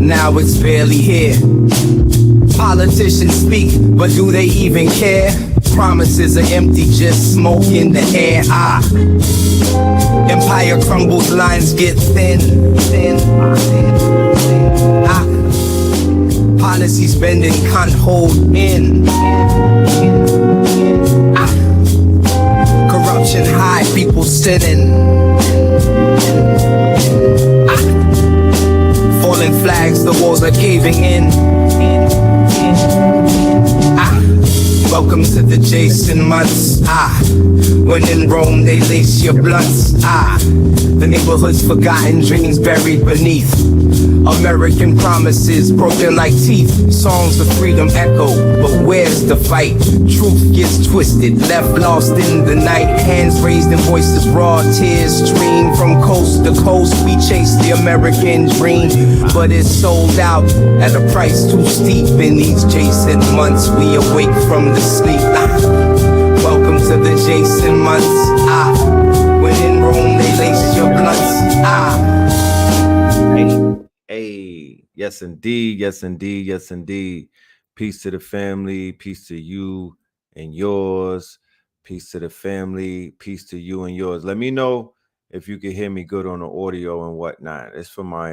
now it's barely here. Politicians speak, but do they even care? Promises are empty, just smoke in the air. Empire crumbles, lines get thin. Policies bending, can't hold in. Corruption high, people sinning. Falling flags, the walls are caving in. Welcome to the Jason months. When in Rome they lace your blunts. The neighborhood's forgotten, dreams buried beneath. American promises broken like teeth. Songs of freedom echo, but where's the fight? Truth gets twisted, left lost in the night. Hands raised and voices raw, tears stream from coast to coast. We chase the American dream, but it's sold out at a price too steep. In these Jason months, we awake from the sleep. Welcome to the Jason months. When in Rome, they lace your blunts. Hey, yes indeed, yes indeed, yes indeed. Peace to the family, peace to you and yours. Peace to the family, peace to you and yours. Let me know if you can hear me good on the audio and whatnot. It's for my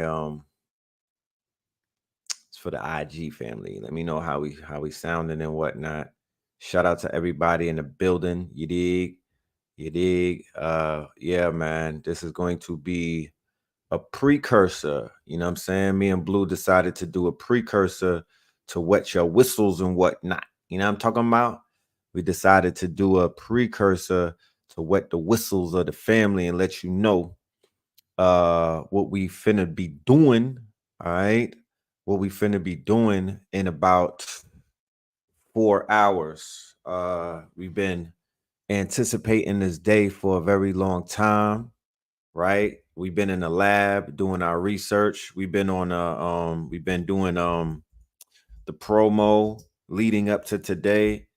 it's for the IG family. Let me know how we sounding and whatnot. Shout out to everybody in the building. You dig? You dig? Yeah, man. This is going to be a precursor. You know what I'm saying? Me and Blue decided to do a precursor to wet your whistles and whatnot. You know what I'm talking about? We decided to do a precursor to wet the whistles of the family and let you know what we finna be doing. All right. What we finna be doing in about 4 hours. We've been anticipating this day for a very long time, right? We've been in the lab doing our research. We've been on we've been doing the promo leading up to today.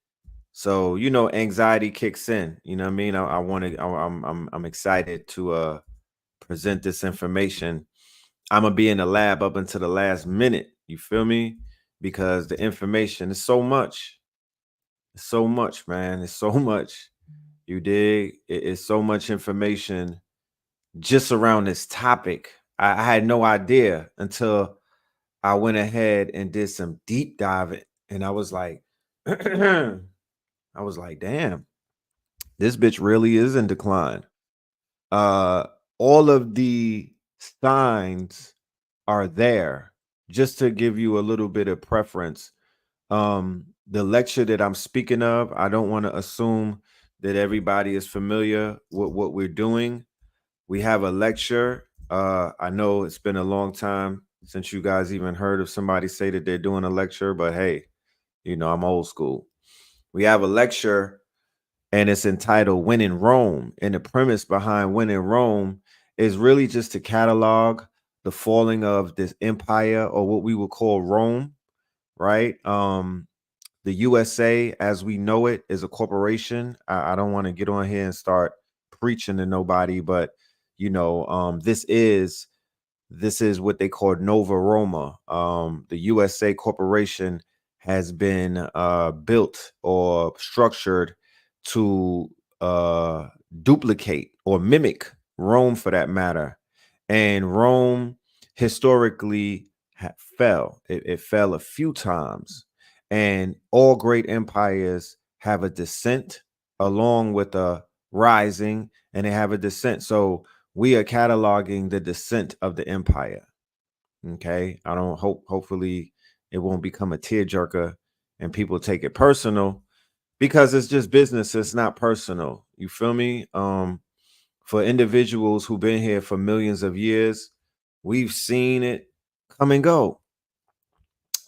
So, you know, anxiety kicks in. You know what I mean? I want to I'm excited to present this information. I'm gonna be in the lab up until the last minute. You feel me? Because the information is so much. It's so much, man. It's so much. You dig? It's so much information just around this topic. I had no idea until I went ahead and did some deep diving, and I was like, damn, this bitch really is in decline. All of the signs are there. Just to give you a little bit of preference, the lecture that I'm speaking of, I don't want to assume that everybody is familiar with what we're doing. We have a lecture. I know it's been a long time since you guys even heard of somebody say that they're doing a lecture, but hey, you know, I'm old school. We have a lecture and it's entitled When in Rome. And the premise behind When in Rome is really just to catalog the falling of this empire, or what we would call Rome, right? The USA as we know it is a corporation. I don't want to get on here and start preaching to nobody, but you know, this is what they call Nova Roma. The USA corporation has been built or structured to duplicate or mimic Rome, for that matter. And Rome historically fell. It fell a few times. And all great empires have a descent along with a rising, and they have a descent. So we are cataloging the descent of the empire. Okay. I don't hopefully it won't become a tearjerker and people take it personal, because it's just business. It's not personal. You feel me? For individuals who've been here for millions of years, we've seen it come and go.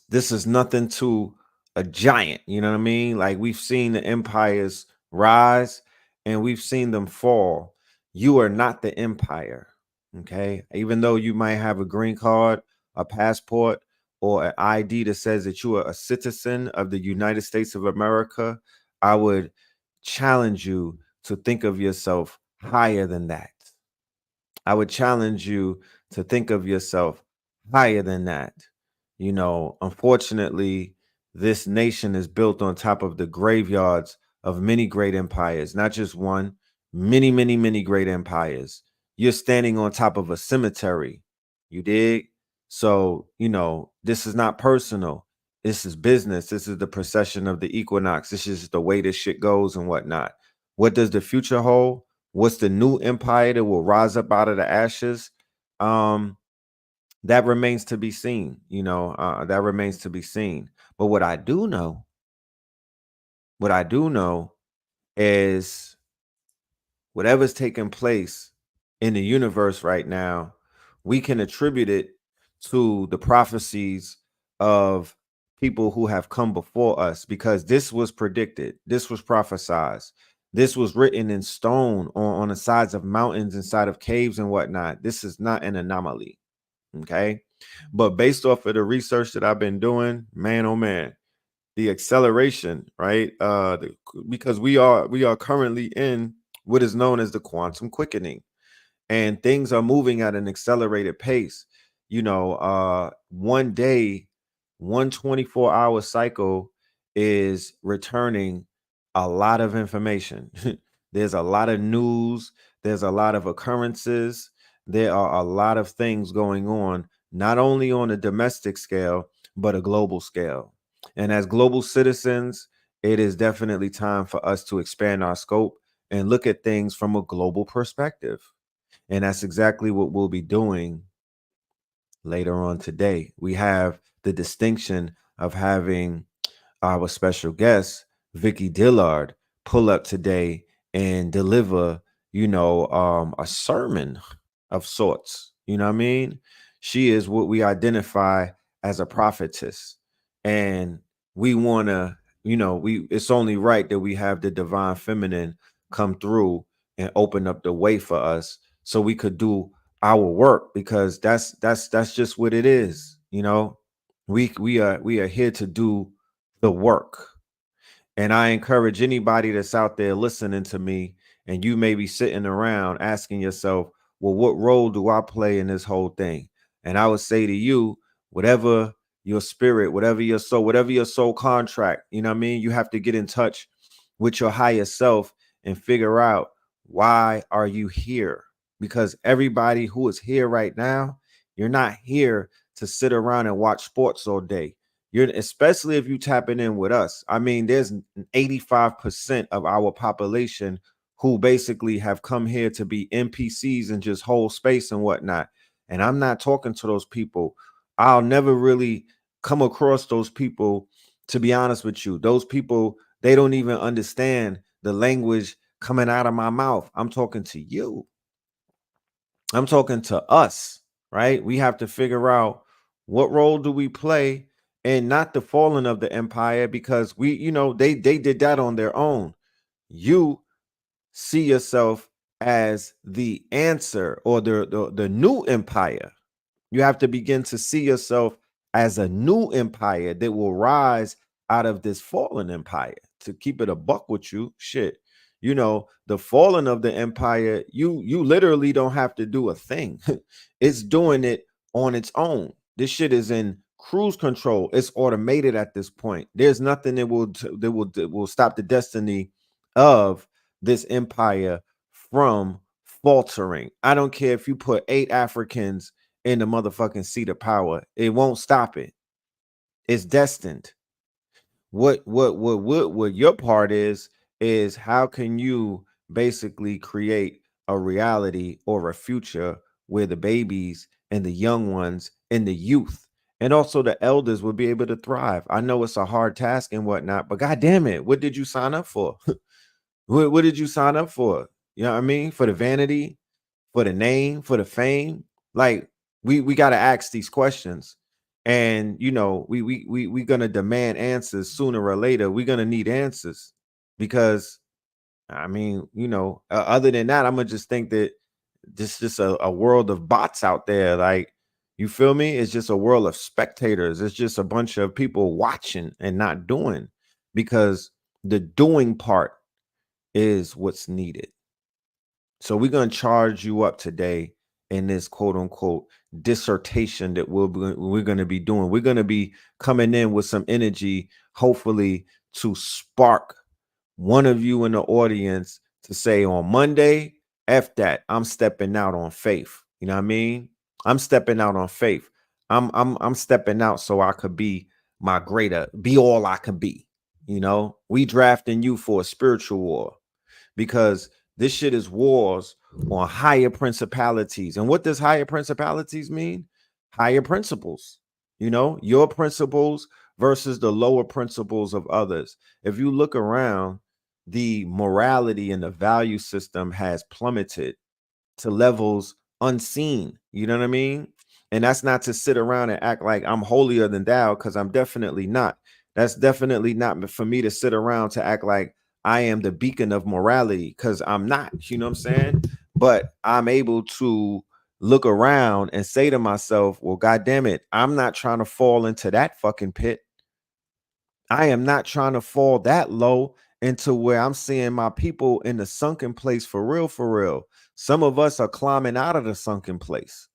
This is nothing to a giant, you know what I mean? Like, we've seen the empires rise and we've seen them fall. You are not the empire, okay? Even though you might have a green card, a passport, or an ID that says that you are a citizen of the United States of America, I would challenge you to think of yourself higher than that. I would challenge you to think of yourself higher than that. Unfortunately, this nation is built on top of the graveyards of many great empires, not just one, many, many, many great empires. You're standing on top of a cemetery. You dig? So, this is not personal. This is business. This is the procession of the equinox. This is the way this shit goes and whatnot. What does the future hold? What's the new empire that will rise up out of the ashes? That remains to be seen. That remains to be seen. But what I do know is whatever's taking place in the universe right now, we can attribute it to the prophecies of people who have come before us, because this was predicted, this was prophesied, this was written in stone on the sides of mountains, inside of caves and whatnot. This is not an anomaly. Okay. But based off of the research that I've been doing, man, oh man, the acceleration, right? Because we are currently in what is known as the quantum quickening, and things are moving at an accelerated pace. One day, one 24-hour cycle is returning a lot of information. There's a lot of news, there's a lot of occurrences, there are a lot of things going on, not only on a domestic scale, but a global scale. And as global citizens, it is definitely time for us to expand our scope and look at things from a global perspective. And that's exactly what we'll be doing later on today. We have the distinction of having our special guest, Vicky Dillard, pull up today and deliver, a sermon of sorts. You know what I mean? She is what we identify as a prophetess. And we want to, it's only right that we have the divine feminine come through and open up the way for us so we could do our work, because that's just what it is. We are here to do the work. And I encourage anybody that's out there listening to me, and you may be sitting around asking yourself, well, what role do I play in this whole thing? And I would say to you, whatever your spirit, whatever your soul contract, you know what I mean? You have to get in touch with your higher self and figure out, why are you here? Because everybody who is here right now, you're not here to sit around and watch sports all day. You're, especially if you tapping in with us. I mean, there's 85% of our population who basically have come here to be NPCs and just hold space and whatnot. And I'm not talking to those people. I'll never really come across those people, to be honest with you. Those people, they don't even understand the language coming out of my mouth. I'm talking to you. I'm talking to us, right? We have to figure out, what role do we play, and not the falling of the empire, because they did that on their own. You see yourself as the answer, or the new empire. You have to begin to see yourself as a new empire that will rise out of this fallen empire. To keep it a buck with you, shit. The fallen of the empire, you literally don't have to do a thing. It's doing it on its own. This shit is in cruise control. It's automated at this point. There's nothing that will stop the destiny of this empire from faltering. I don't care if you put 8 Africans in the motherfucking seat of power. It won't stop it. It's destined. What your part is how can you basically create a reality or a future where the babies and the young ones and the youth and also the elders will be able to thrive. I know it's a hard task and whatnot, but god damn it, what did you sign up for? What did you sign up for? You know what I mean? For the vanity, for the name, for the fame. Like, we got to ask these questions. And we gonna demand answers sooner or later. We're gonna need answers, because I mean, other than that, I'm gonna just think that this just a world of bots out there. Like, you feel me? It's just a world of spectators. It's just a bunch of people watching and not doing, because the doing part is what's needed. So we're going to charge you up today in this quote unquote dissertation that we're going to be doing. We're going to be coming in with some energy, hopefully to spark one of you in the audience to say on Monday, F that, I'm stepping out on faith. You know what I mean? I'm stepping out on faith. I'm stepping out so I could be my greater, be all I can be. You know, we drafting you for a spiritual war because this shit is wars on higher principalities. And what does higher principalities mean? Higher principles. You know, your principles versus the lower principles of others. If you look around, the morality and the value system has plummeted to levels unseen. You know what I mean? And that's not to sit around and act like I'm holier than thou, because I'm definitely not. That's definitely not for me to sit around to act like I am the beacon of morality, because I'm not. You know what I'm saying? But I'm able to look around and say to myself, well, God damn it, I'm not trying to fall into that fucking pit. I am not trying to fall that low into where I'm seeing my people in the sunken place for real, for real. Some of us are climbing out of the sunken place,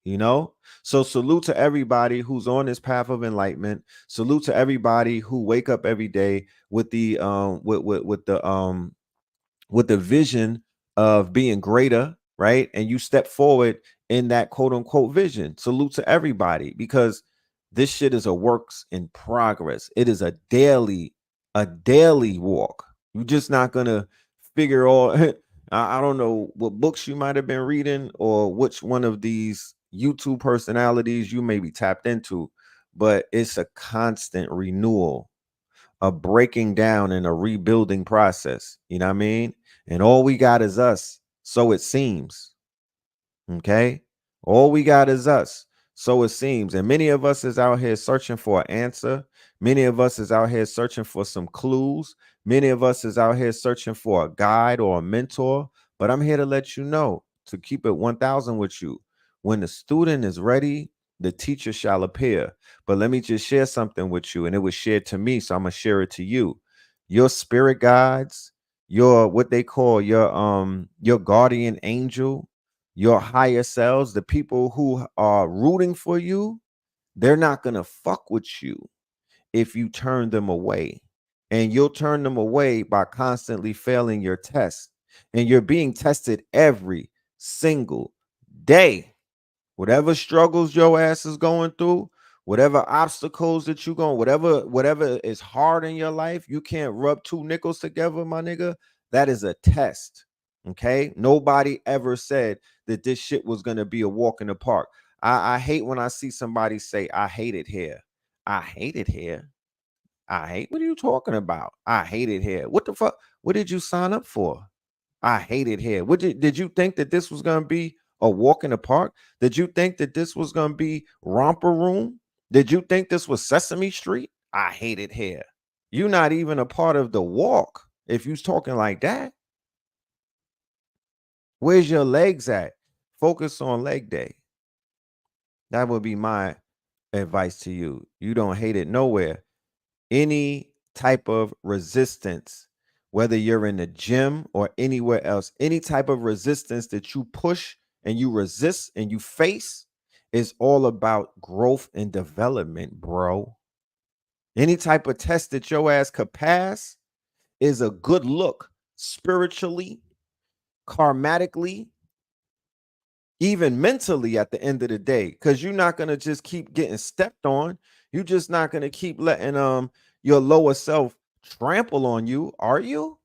you know? So salute to everybody who's on this path of enlightenment. Salute to everybody who wake up every day with the with the vision of being greater, right? And you step forward in that quote unquote vision. Salute to everybody, because this shit is a works in progress. It is a daily walk. You're just not gonna figure all I don't know what books you might have been reading or which one of these YouTube personalities you may be tapped into, but it's a constant renewal, a breaking down and a rebuilding process. You know what I mean? And all we got is us. So it seems. Okay. All we got is us. So it seems. And many of us is out here searching for an answer. Many of us is out here searching for some clues. Many of us is out here searching for a guide or a mentor. But I'm here to let you know, to keep it 1000 with you. When the student is ready, the teacher shall appear. But let me just share something with you. And it was shared to me, so I'm gonna share it to you. Your spirit guides, your what they call your guardian angel, your higher selves, the people who are rooting for you, they're not going to fuck with you if you turn them away. And you'll turn them away by constantly failing your test. And you're being tested every single day. Whatever struggles your ass is going through, whatever obstacles that you going, whatever is hard in your life, you can't rub two nickels together, my nigga. That is a test. Okay. Nobody ever said that this shit was gonna be a walk in the park. I hate when I see somebody say, I hate it here. I hate it here. I hate, what are you talking about? I hate it here. What the fuck? What did you sign up for? I hate it here. Did you think that this was gonna be a walk in the park? Did you think that this was gonna be romper room? Did you think this was Sesame Street? I hate it here. You're not even a part of the walk if you're talking like that. Where's your legs at? Focus on leg day. That would be my advice to you. You don't hate it nowhere. Any type of resistance, whether you're in the gym or anywhere else, any type of resistance that you push and you resist and you face is all about growth and development, bro. Any type of test that your ass could pass is a good look spiritually, karmatically, even mentally at the end of the day, because you're not going to just keep getting stepped on. You're just not going to keep letting your lower self trample on you, are you?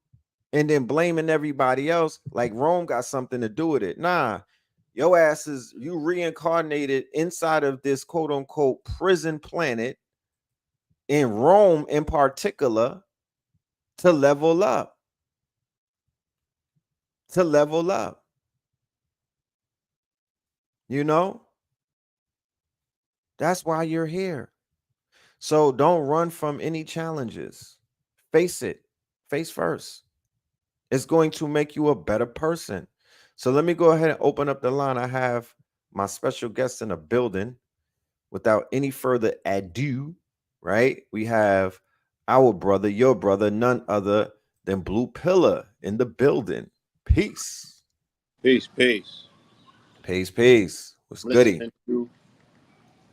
And then blaming everybody else like Rome got something to do with it. Nah, your ass is, you reincarnated inside of this quote unquote prison planet in Rome in particular to level up. To level up. You know? That's why you're here. So don't run from any challenges. Face it. Face first. It's going to make you a better person. So let me go ahead and open up the line. I have my special guest in the building. Without any further ado, right? We have our brother, your brother, none other than Blue Pillar in the building. Peace. Peace, peace. Peace. What's goody? listening to,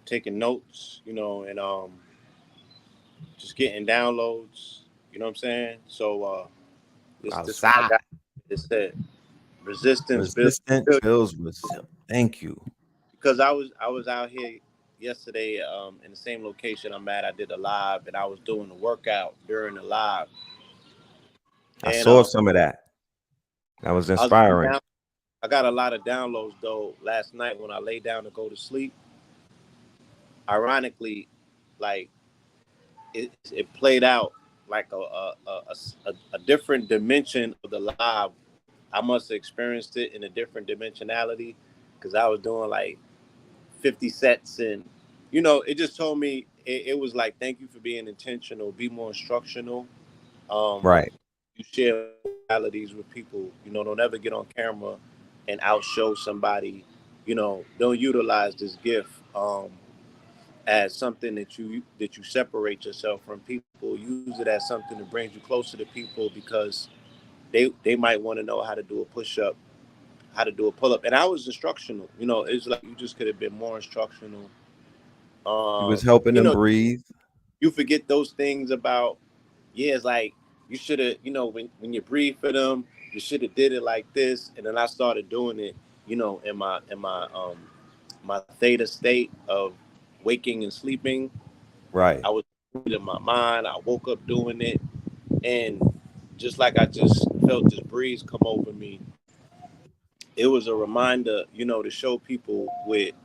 taking notes, and just getting downloads. You know what I'm saying? So this what I Outside. got. It said resistance builds Resistant resilience. builds resilient. Thank you. Because I was out here yesterday in the same location I'm at. I did a live and I was doing the workout during the live, I and saw some of that. That was I was getting inspiring. down. I got a lot of downloads though last night when I lay down to go to sleep. Ironically, like it played out like a different dimension of the live. I must have experienced it in a different dimensionality because I was doing like 50 sets, and it just told me it was like, thank you for being intentional, be more instructional. um Right. you share realities with people, don't ever get on camera and outshow somebody. Don't utilize this gift as something that you separate yourself from people. Use it as something that brings you closer to people, because they might want to know how to do a push-up, how to do a pull-up. And I was instructional. It's like you just could have been more instructional. You was helping You them know, breathe. you forget those things about, yeah, it's like you should have, when you breathe for them, you should have did it like this. And then I started doing it, in my theta state of waking and sleeping. Right. I was in my mind. I woke up doing it, and just like I just felt this breeze come over me, it was a reminder, to show people with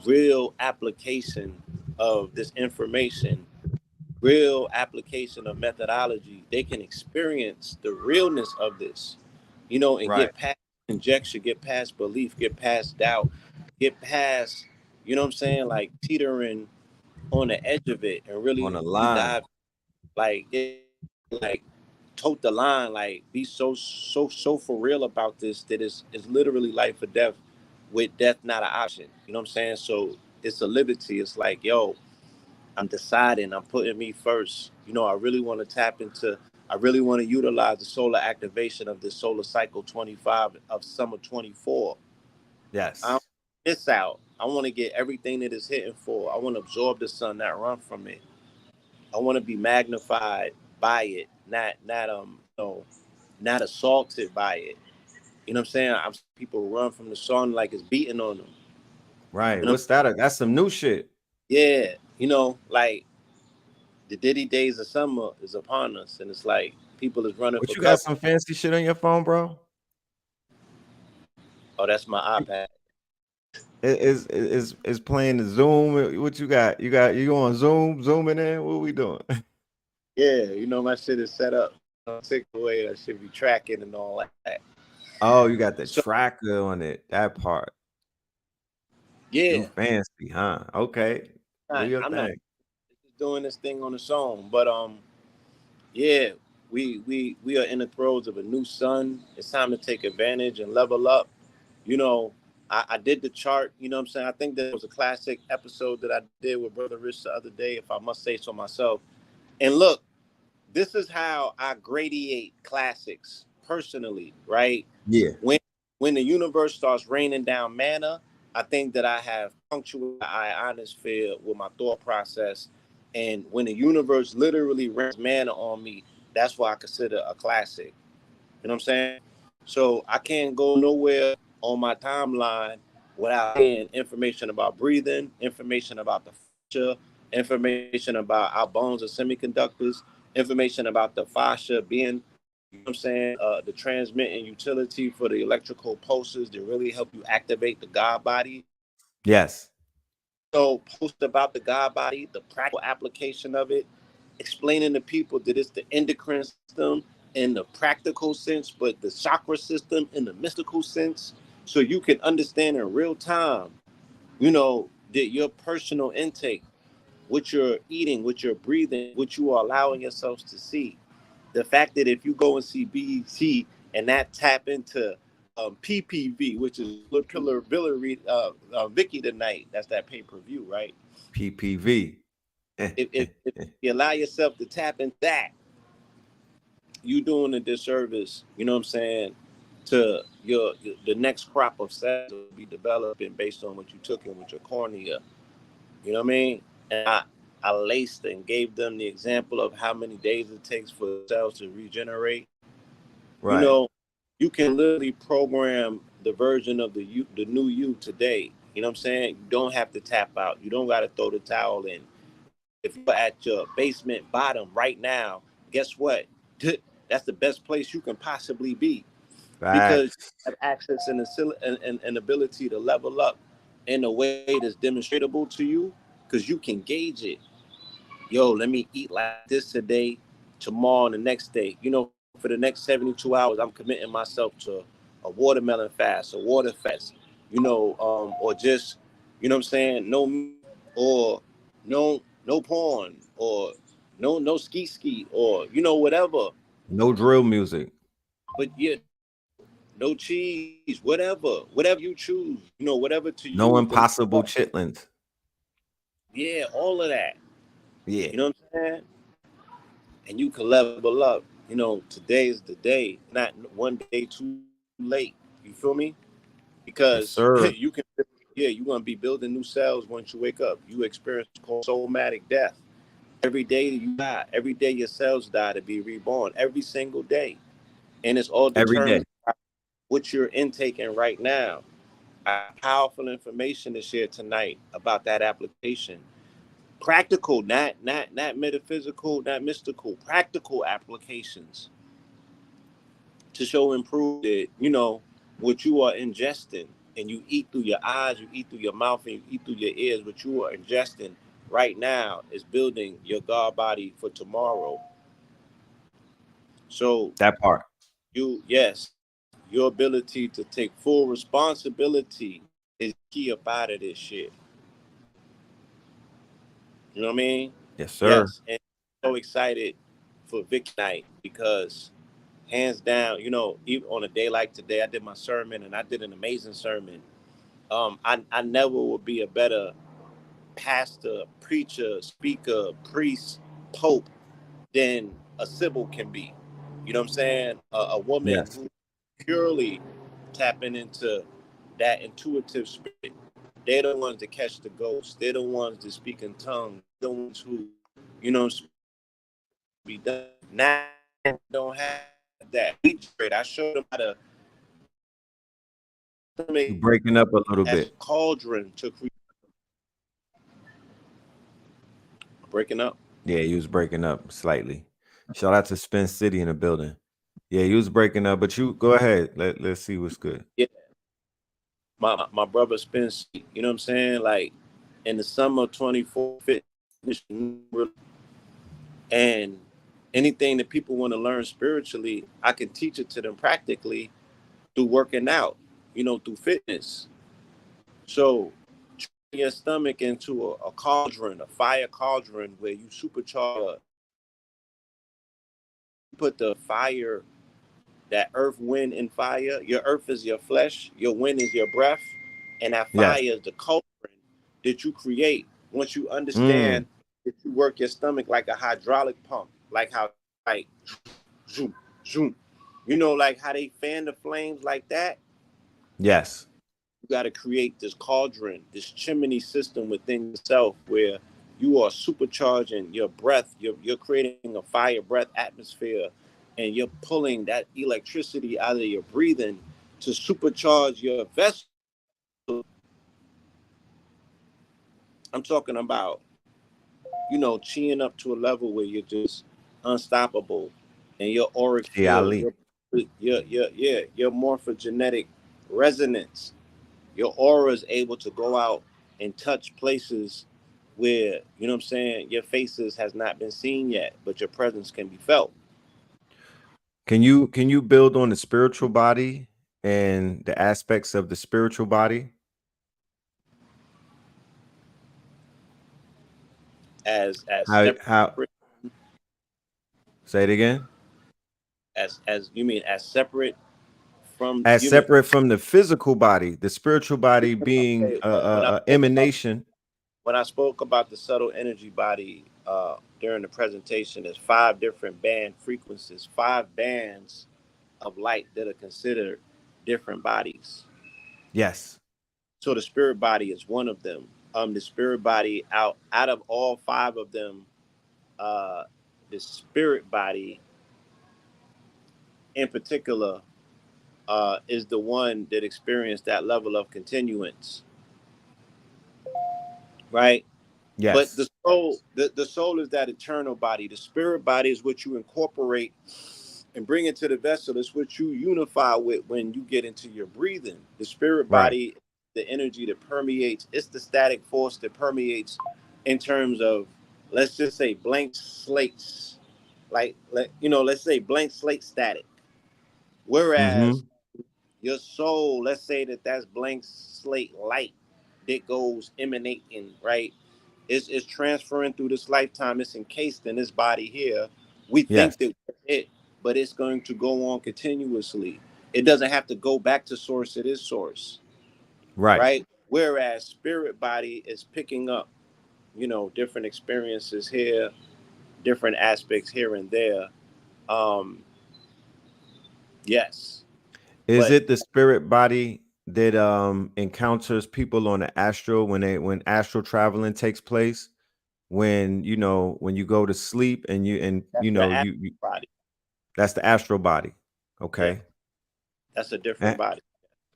real application of this information, real application of methodology, they can experience the realness of this, and Right. get past conjecture, get past belief, get past doubt, get past, what I'm saying, like teetering on the edge of it, and On really the dive, line. like, like tote the line, like be so for real about this, that is literally life or death, with death not an option. You know what I'm saying? So it's a liberty. It's like, yo, I'm deciding, I'm putting me first. I really want to tap into, I really want to utilize the solar activation of this solar cycle 25 of summer 24. I don't Yes. miss out. I want to get everything that is hitting for. I want to absorb the sun, not run from it. I want to be magnified by it, not assaulted by it. You know what I'm saying? I'm seeing people run from the sun like it's beating on them. Right. You know? What's that? That's some new shit. Yeah. Like the Diddy days of summer is upon us, and it's like people is running What for you got cover. some fancy shit on your phone, bro? Oh, that's my iPad. Is playing the Zoom? What you got? You on Zoom? Zooming in? What we doing? Yeah, my shit is set up. Take away, I should be tracking and all that. Oh, you got the So tracker on it. That part. You yeah, fancy, huh? Okay. Do your I'm not thing. just doing this thing on its own, but yeah, we are in the throes of a new sun. It's time to take advantage and level up. You know, I did the chart. You know what I'm saying? I think that was a classic episode that I did with Brother Rich the other day, if I must say so myself. And look, this is how I gradiate classics personally, right? Yeah. When when the universe starts raining down manna, I think that I have punctuated the ionosphere with my thought process. And when the universe literally rains manna on me, that's what I consider a classic. You know what I'm saying? So I can't go nowhere on my timeline without seeing information about breathing, information about the fascia, information about our bones are semiconductors, information about the fascia being, what I'm saying, the transmitting utility for the electrical pulses that really help you activate the God body. Yes. So post about the God body, the practical application of it, explaining to people that it's the endocrine system in the practical sense, but the chakra system in the mystical sense, so you can understand in real time, that your personal intake, what you're eating, what you're breathing, what you are allowing yourselves to see. The fact that if you go and see BET and that tap into PPV, which is Killer Vicky tonight, that's that pay-per-view, right? PPV. If you allow yourself to tap into that, you doing a disservice, you know what I'm saying, to the next crop of cells will be developing based on what you took in with your cornea. You know what I mean? And I laced and gave them the example of how many days it takes for cells to regenerate. You Right. know, you can literally program the version of the new you today. You know what I'm saying? You don't have to tap out. You don't got to throw the towel in. If you're at your basement bottom right now, guess what? That's the best place you can possibly be, because you Facts. have access and ability to level up in a way that's demonstrable to you, because you can gauge it. Yo, let me eat like this today, tomorrow, and the next day. For the next 72 hours, I'm committing myself to a watermelon fast, a water fast, or just, what I'm saying, no meat, or no porn, or no ski, or whatever. No drill music. But yeah, no cheese, whatever you choose, whatever to you is No the impossible chitlins. yeah, all of that. Yeah. You know what I'm saying? And you can level up. Today is the day, not one day too late. You feel me? Because Yes, you sir. can, yeah, you're gonna be building new cells once you wake up. You experience called somatic death. Every day you die, every day your cells die to be reborn, every single day, and it's all Every day. determined by what you're intaking right now. I have powerful information to share tonight about that application. Practical, not metaphysical, not mystical. Practical applications to show and prove that what you are ingesting, and you eat through your eyes, you eat through your mouth, and you eat through your ears. What you are ingesting right now is building your God body for tomorrow. So That part. yes, your ability to take full responsibility is key up out of this shit. You know what I mean? Yes, sir. Yes, and I'm so excited for Vic Night, because hands down, even on a day like today, I did my sermon and I did an amazing sermon. I never would be a better pastor, preacher, speaker, priest, pope than a Sybil can be. You know what I'm saying? A woman Yes. who purely tapping into that intuitive spirit. They're the ones that catch the ghosts. They're the ones that speak in tongues. They're the ones who, be done. Now don't have that. I showed them how to You make breaking up a little as bit. cauldron to create. Breaking up. Yeah, you was breaking up slightly. Shout out to Spin City in the building. Yeah, you was breaking up, but you go ahead. Let's see what's good. Yeah, my brother spends. You know what I'm saying? Like in the summer of 24, and anything that people want to learn spiritually, I can teach it to them practically through working out. Through fitness. So turn your stomach into a cauldron, a fire cauldron, where you supercharge. Put the fire, that earth, wind, and fire. Your earth is your flesh, your wind is your breath, and that fire Yes. is the cauldron that you create. Once you Mm. understand that you work your stomach like a hydraulic pump, like how, like, zoom, zoom, like how they fan the flames like that. Yes. You got to create this cauldron, this chimney system within yourself, where you are supercharging your breath. You're creating a fire breath atmosphere, and you're pulling that electricity out of your breathing to supercharge your vessel. I'm talking about, cheering up to a level where you're just unstoppable, and your auric Chi field, Ali. your morphogenetic resonance. Your aura is able to go out and touch places where, what I'm saying, your faces has not been seen yet, but your presence can be felt. Can you build on the spiritual body and the aspects of the spiritual body? As How separate, say it again? as you mean, as separate from, As you mean, separate from the physical body, the spiritual body being okay, when I spoke about emanation. the subtle energy body during the presentation, there's 5 different band frequencies, 5 bands of light that are considered different bodies. Yes. So the spirit body is one of them. The spirit body out of all five of them, uh, the spirit body in particular is the one that experienced that level of continuance, right? But Yes. the soul is that eternal body. The spirit body is what you incorporate and bring into the vessel. It's what you unify with when you get into your breathing. The spirit Right. body, the energy that permeates, it's the static force that permeates in terms of, let's just say, blank slates. Let's say blank slate static. Whereas Mm-hmm. your soul, let's say that's blank slate light that goes emanating, right? It's transferring through this lifetime. It's encased in this body here. We Yes. think that we're it, but it's going to go on continuously. It doesn't have to go back to source. It is source, Right. right? Whereas spirit body is picking up, different experiences here, different aspects here and there. Um, yes, Is but it the spirit body that encounters people on the astral when astral traveling takes place? When when you go to sleep and that's the astral body. that's the astral body. Yeah, Okay. that's a different And, body.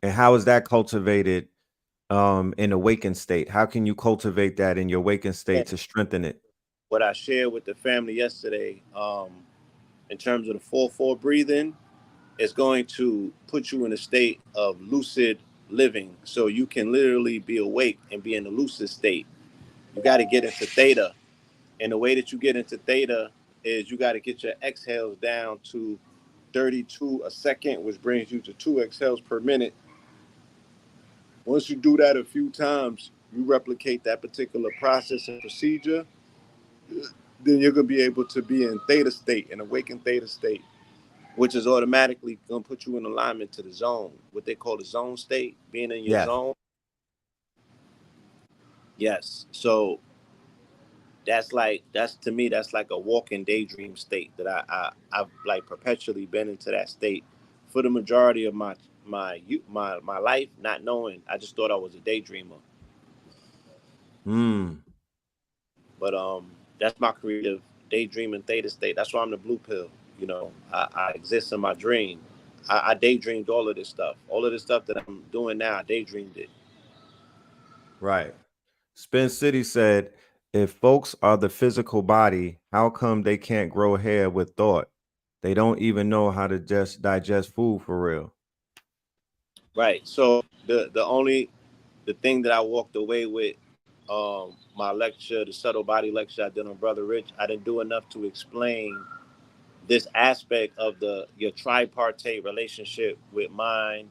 and how is that cultivated in awakened state? How can you cultivate that in your awakened state And to strengthen it? what I shared with the family yesterday, in terms of the 4-4 breathing, is going to put you in a state of lucid living. So you can literally be awake and be in a lucid state. You got to get into theta. And the way that you get into theta is you got to get your exhales down to 32 a second, which brings you to 2 exhales per minute. Once you do that a few times, you replicate that particular process and procedure, then you're going to be able to be in theta state, an awakened theta state, which is automatically going to put you in alignment to the zone, what they call the zone state, being in your Yes. zone. Yes. So that's to me, that's like a walking daydream state that I've like perpetually been into that state for the majority of my life, not knowing. I just thought I was a daydreamer. Mm. But that's my creative daydreaming theta state. That's why I'm the blue pill. I exist in my dream. I daydreamed all of this stuff. All of this stuff that I'm doing now, I daydreamed it. Right. Spin City said, if folks are the physical body, how come they can't grow hair with thought? They don't even know how to just digest food for real. Right. So the thing that I walked away with, my lecture, the subtle body lecture I did on Brother Rich, I didn't do enough to explain this aspect of your tripartite relationship with mind,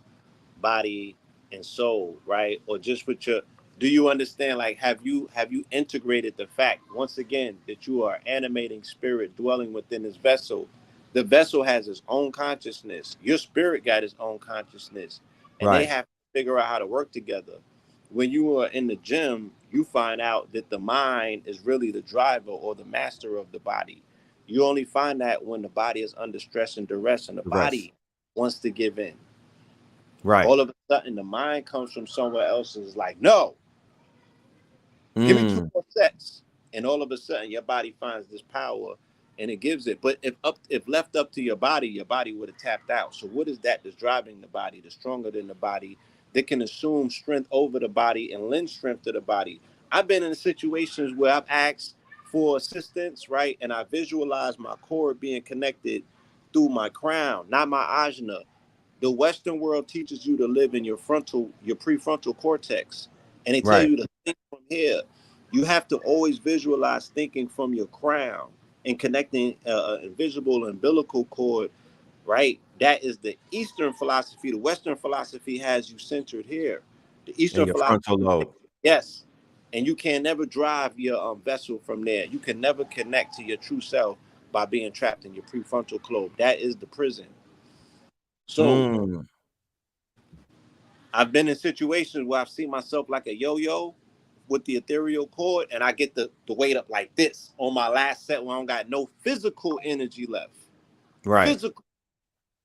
body, and soul, right? Or just with your, do you understand, like, have you integrated the fact once again that you are animating spirit dwelling within this vessel? The vessel has its own consciousness, your spirit got its own consciousness, and they Right. have to figure out how to work together. When you are in the gym, you find out that the mind is really the driver or the master of the body. You only find that when the body is under stress and duress and the The rest. body wants to give in. Right. All of a sudden, the mind comes from somewhere else and is like, no, give me 2 Mm. more sets. And all of a sudden, your body finds this power and it gives it. But if left up to your body would have tapped out. So what is that that's driving the body, that's stronger than the body, that can assume strength over the body and lend strength to the body? I've been in situations where I've asked for assistance, right? And I visualize my cord being connected through my crown, not my ajna. The Western world teaches you to live in your prefrontal cortex, and they tell Right. you to think from here. You have to always visualize thinking from your crown and connecting invisible umbilical cord, right? That is the Eastern philosophy. The Western philosophy has you centered here. The And Eastern your philosophy, frontal lobe. yes, and you can never drive your vessel from there. You can never connect to your true self by being trapped in your prefrontal lobe. That is the prison. So Mm. I've been in situations where I've seen myself like a yo-yo with the ethereal cord, and I get the weight up like this on my last set when I don't got no physical energy left. Right. Physical.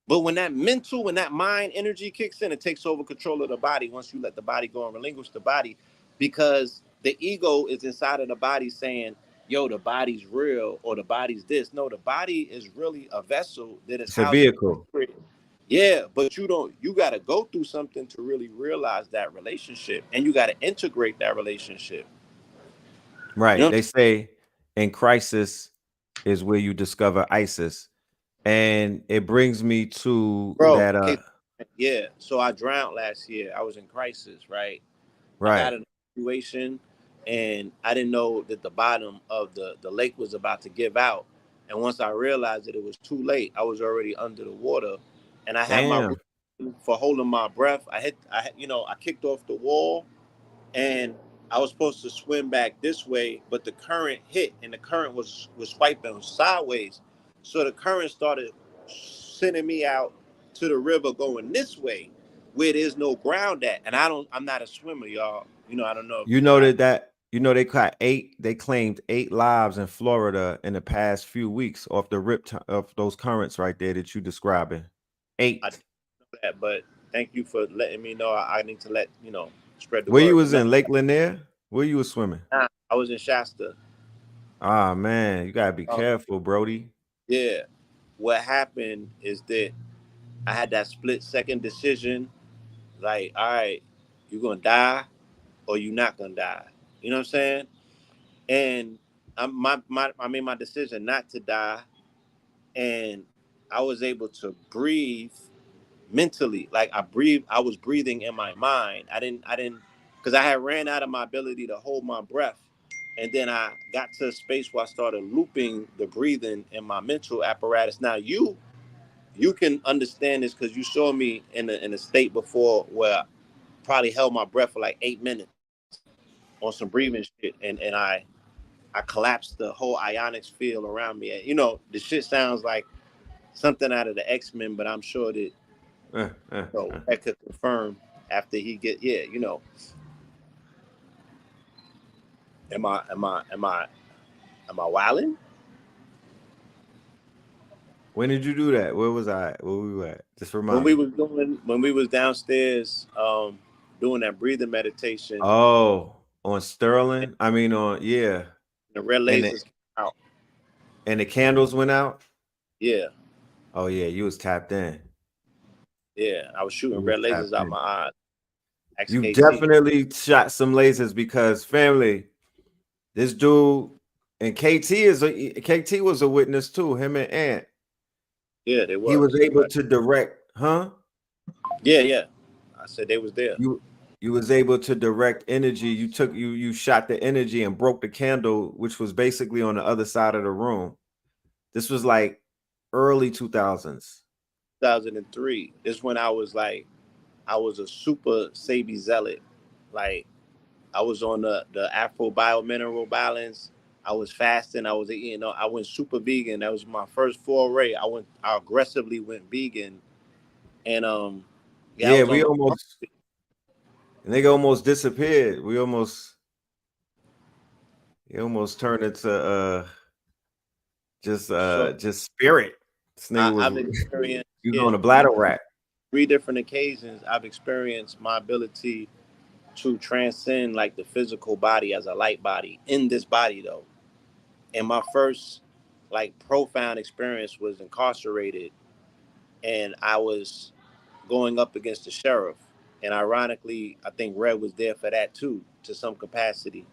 But when that mental, when that mind energy kicks in, it takes over control of the body once you let the body go and relinquish the body, because the ego is inside of the body saying, yo, the body's real or the body's this. No, the body is really a vessel that is It's a housing. vehicle. Yeah, but you got to go through something to really realize that relationship, and you got to integrate that relationship. Right. You know, They say in crisis is where you discover ISIS. And it brings me to bro. that Yeah. So I drowned last year. I was in crisis, right? I right. had a situation, and I didn't know that the bottom of the lake was about to give out. And once I realized that it was too late, I was already under the water, and I had my Damn. reason for holding my breath. I kicked off the wall, and I was supposed to swim back this way, but the current hit, and the current was swiping sideways, so the current started sending me out to the river going this way, where there's no ground at, and I'm not a swimmer, y'all. I don't know if You you know guys. that they claimed 8 lives in Florida in the past few weeks off the of those currents right there that you describing. I didn't 8. know that, but thank you for letting me know. I need to spread the Where you word. But was no, in Lake Lanier? Where you was swimming? I was in Shasta. Ah man, you gotta be Um, careful, Brody. yeah, what happened is that I had that split second decision. Like, all right, you're gonna die or you're not gonna die. You know what I'm saying? And I made my decision not to die, and I was able to breathe mentally. Like I was breathing in my mind. I didn't because I had ran out of my ability to hold my breath. And then I got to a space where I started looping the breathing in my mental apparatus. Now you can understand this because you saw me in a state before where I probably held my breath for like 8 minutes on some breathing shit, and I collapsed the whole ionics field around me. The shit sounds like something out of the X-Men, but I'm sure that Uh, uh, uh. that could confirm after he get am I wilding? When did you do that? Where was I? Where we were at? Just When remind we me. was downstairs doing that breathing meditation, Oh, on Sterling. I mean on yeah. the red And the lasers came out. and the candles went out. Yeah, Oh yeah, you was tapped in. yeah. I was shooting You was red lasers tapped out in. my eyes. You XKT. definitely shot some lasers because family, this dude and KT was a witness too, him and Ant. Yeah, they He was was. able Right. to direct, huh? Yeah, yeah. I said they was there. You was able to direct energy. You shot the energy and broke the candle, which was basically on the other side of the room. This was like early 2000s. 2003. This when I was a super Sabi zealot. Like I was on the Afro biomineral balance. I was fasting. I was eating. I went super vegan. That was my first foray. I aggressively went vegan, and yeah, I Yeah, was we on. almost nigga almost disappeared. He almost turned into So just spirit. This nigga was I've experienced he was on a in bladder wrap. three different occasions. I've experienced my ability to transcend like the physical body as a light body in this body though. And my first like profound experience was incarcerated, and I was going up against the sheriff. And ironically, I think Red was there for that too, to some capacity,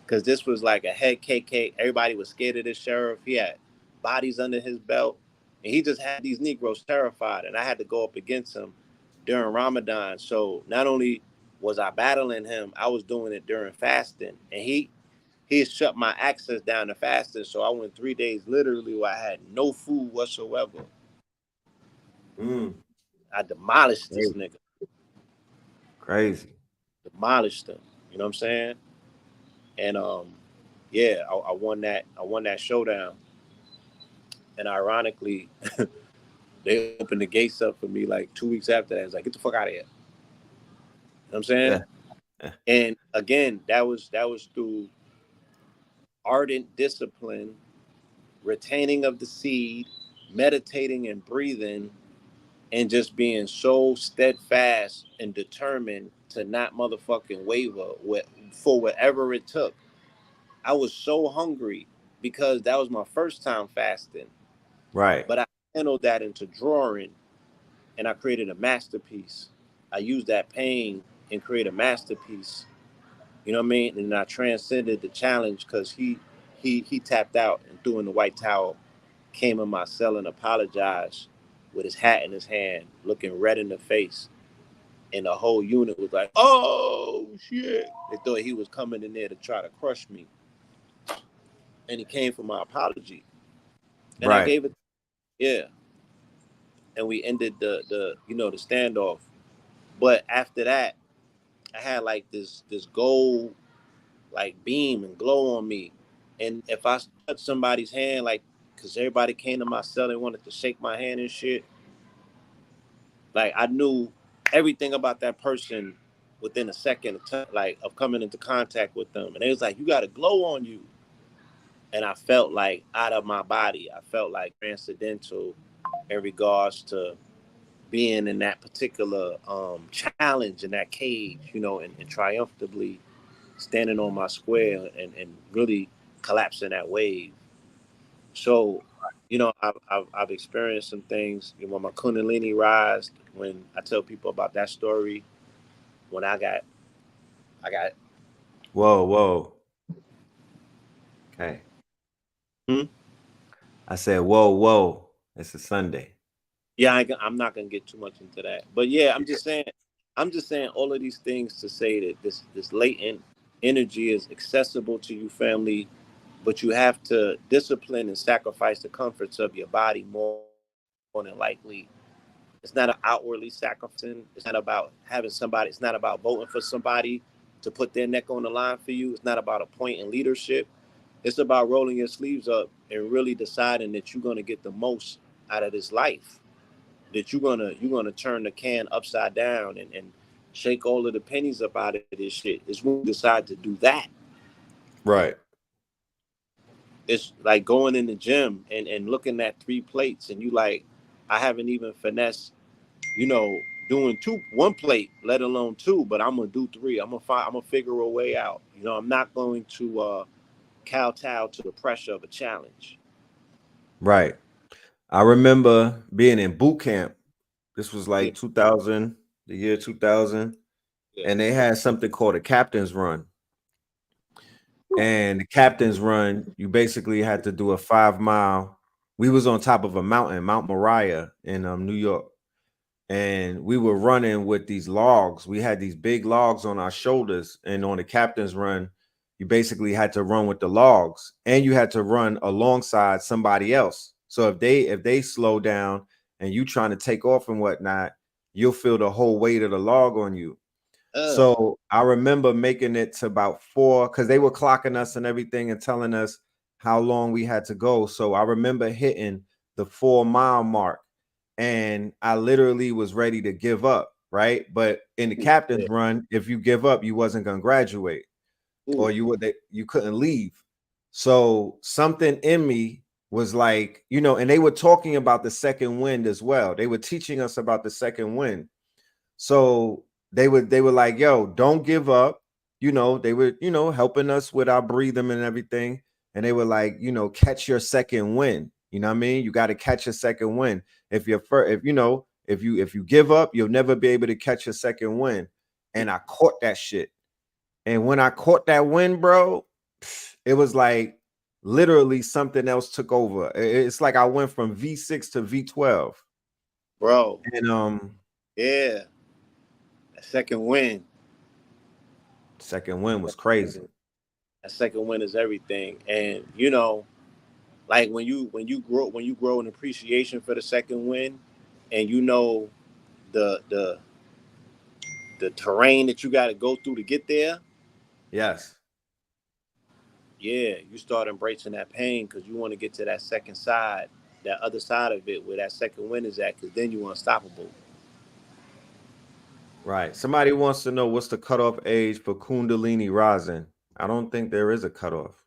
because this was like a head KK. Everybody was scared of this sheriff. He had bodies under his belt, and he just had these Negroes terrified. And I had to go up against him during Ramadan. So not only was I battling him, I was doing it during fasting, and he shut my access down to fasting. So I went 3 days literally where I had no food whatsoever. Mm, I demolished this crazy. nigga, Crazy. demolished him. You know what I'm saying? And yeah, I won that. I won that showdown. And ironically, they opened the gates up for me like 2 weeks after that. It's like, get the fuck out of here. You know what I'm saying? Yeah. Yeah. And again, that was through ardent discipline, retaining of the seed, meditating and breathing, and just being so steadfast and determined to not motherfucking waver for whatever it took. I was so hungry because that was my first time fasting, Right. but I handled that into drawing, and I created a masterpiece. I used that pain and created a masterpiece. You know what I mean? And I transcended the challenge because he tapped out and threw in the white towel, came in my cell and apologized with his hat in his hand, looking red in the face. And the whole unit was like, "Oh shit!" They thought he was coming in there to try to crush me, and he came for my apology, and I Right. gave it, yeah. And we ended the standoff. But after that, I had like this gold like beam and glow on me, and if I touched somebody's hand, like, cause everybody came to my cell, they wanted to shake my hand and shit. Like I knew everything about that person within a second of coming into contact with them, and it was like, you got a glow on you, and I felt like out of my body. I felt like transcendental in regards to being in that particular challenge in that cage, and triumphantly standing on my square and really collapsing that wave. So, I've experienced some things. My Kundalini rise. When I tell people about that story, when I got. Whoa, whoa. Okay. Hmm? I said, whoa, whoa. It's a Sunday. Yeah, I'm not gonna get too much into that, but yeah, I'm just saying all of these things to say that this latent energy is accessible to you, family, but you have to discipline and sacrifice the comforts of your body more than likely. It's not an outwardly sacrificing. It's not about having somebody. It's not about voting for somebody to put their neck on the line for you. It's not about a point in leadership. It's about rolling your sleeves up and really deciding that you're gonna get the most out of this life, that you're gonna turn the can upside down and shake all of the pennies up out of this shit. It's when you decide to do that. Right. It's like going in the gym and looking at three plates, and you like, I haven't even finessed, you know, doing one plate, let alone two, but I'm gonna do three. I'm gonna figure a way out. I'm not going to kowtow to the pressure of a challenge. Right. I remember being in boot camp. This was Yeah, like 2000, the year 2000, yeah. and they had something called a captain's run. And the captain's run, you basically had to do a 5 mile. We was on top of a mountain, Mount Moriah in New York, and we were running with these logs. We had these big logs on our shoulders, and on the captain's run, you basically had to run with the logs, and you had to run alongside somebody else. So if they slow down and you trying to take off and whatnot, you'll feel the whole weight of the log on you. Uh, So I remember making it to about 4 because they were clocking us and everything and telling us how long we had to go. So I remember hitting the 4 mile mark and I literally was ready to give up. Right. But in the yeah. captain's run, if you give up, you wasn't going to graduate or Ooh, you couldn't leave. So something in me was like, and they were talking about the second wind as well. They were teaching us about the second wind. So they were like, yo, don't give up. They were, helping us with our breathing and everything. And they were like, catch your second win. You know what I mean? You got to catch a second win. If you're first, if you give up, you'll never be able to catch a second win. And I caught that shit. And when I caught that win, bro, it was like literally something else took over. It's like I went from V6 to V12. bro. And Yeah, that second win. second win was crazy. That second win is everything. And like when you grow an appreciation for the second win, and the the terrain that you got to go through to get there. Yes. Yeah, you start embracing that pain because you want to get to that second side, that other side of it where that second win is at, because then you're unstoppable. Right. Somebody wants to know what's the cutoff age for Kundalini rising. I don't think there is a cutoff.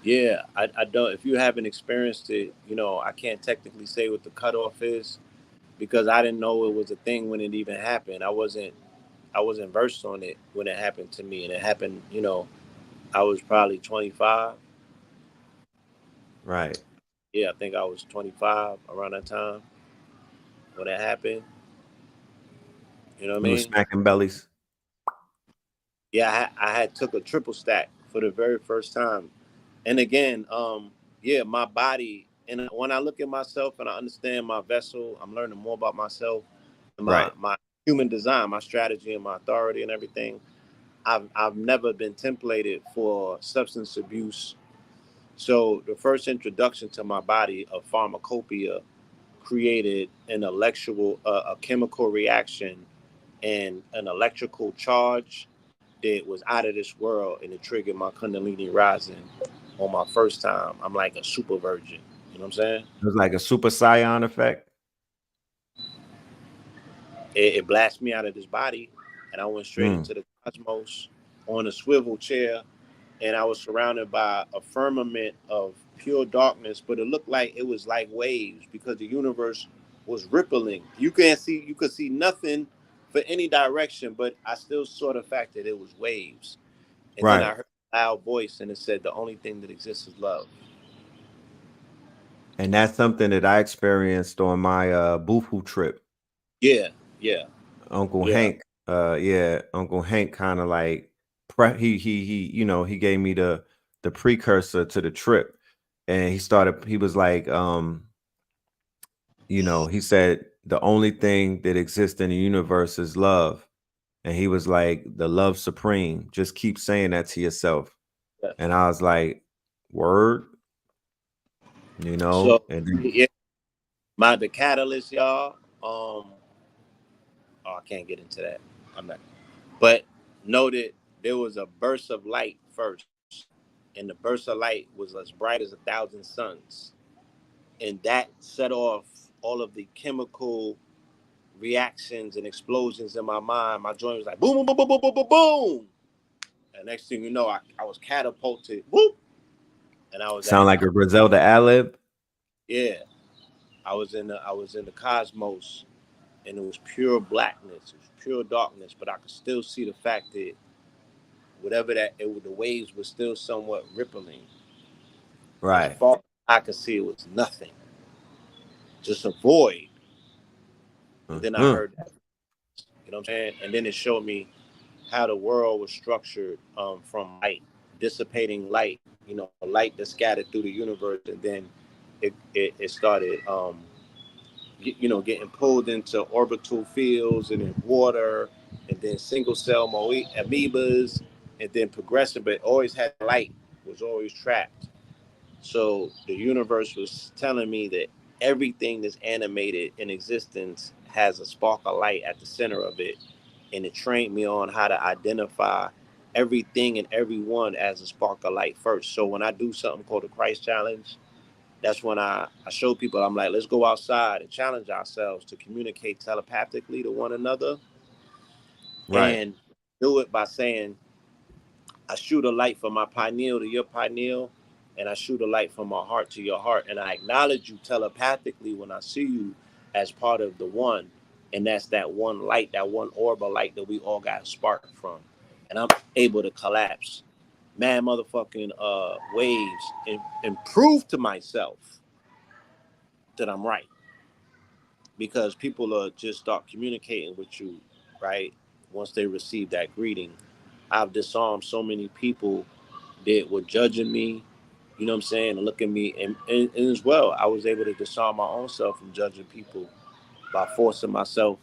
Yeah, I don't. If you haven't experienced it, I can't technically say what the cutoff is. because I didn't know it was a thing when it even happened. I wasn't versed on it when it happened to me, and it happened. I was probably 25. Right. Yeah, I think I was 25 around that time when it happened. You know what I You was mean? smacking bellies. Yeah, I had took a triple stack for the very first time, and again, yeah, my body. And when I look at myself and I understand my vessel, I'm learning more about myself and my Right. my human design, my strategy, and my authority and everything. I've never been templated for substance abuse. So the first introduction to my body of pharmacopoeia created an a chemical reaction and an electrical charge that was out of this world, and it triggered my Kundalini rising on my first time. I'm like a super virgin. You know what I'm saying? It was like a super scion effect. It blasted me out of this body, and I went straight Mm. into the cosmos on a swivel chair, and I was surrounded by a firmament of pure darkness, but it looked like it was like waves because the universe was rippling. You could see nothing for any direction, but I still saw the fact that it was waves. And then I Right. heard a loud voice, and it said, "The only thing that exists is love." And that's something that I experienced on my Bufu trip. Yeah, yeah, Uncle yeah. Hank, Uncle Hank kind of like he gave me the precursor to the trip. And he was like, he said the only thing that exists in the universe is love. And he was like, the love supreme. Just keep saying that to yourself. Yeah. And I was like, word, So and then yeah, the catalyst, y'all. Oh, I can't get into that. I'm not. But noted there was a burst of light first, and the burst of light was as bright as 1,000 suns, and that set off all of the chemical reactions and explosions in my mind. My joint was like boom, boom, boom, boom, boom, boom, boom, boom. And next thing you know, I was catapulted, whoop, and I was sound at like a Griselda ad-lib. yeah, I was in the cosmos, and it was pure blackness, it was pure darkness, but I could still see the fact that whatever the waves were still somewhat rippling. And as Right. far as I could see, it was nothing, just a void. And then I Uh-huh. heard that, you know what I'm saying? And then it showed me how the world was structured, from light, dissipating light, light that scattered through the universe, and then it started, getting pulled into orbital fields and in water, and then single cell amoebas, and then progressing, but always had light, was always trapped. So the universe was telling me that everything that's animated in existence has a spark of light at the center of it. And it trained me on how to identify everything and everyone as a spark of light first. So when I do something called the Christ Challenge, that's when I show people, I'm like, let's go outside and challenge ourselves to communicate telepathically to one another, Right. and do it by saying, I shoot a light from my pineal to your pineal, and I shoot a light from my heart to your heart. And I acknowledge you telepathically when I see you as part of the one. And that's that one light, that one orb of light that we all got sparked from. And I'm able to collapse mad motherfucking waves, and prove to myself that I'm right. Because people are just start communicating with you, right? Once they receive that greeting. I've disarmed so many people that were judging me, you know what I'm saying, and look at me, and as well, I was able to disarm my own self from judging people by forcing myself,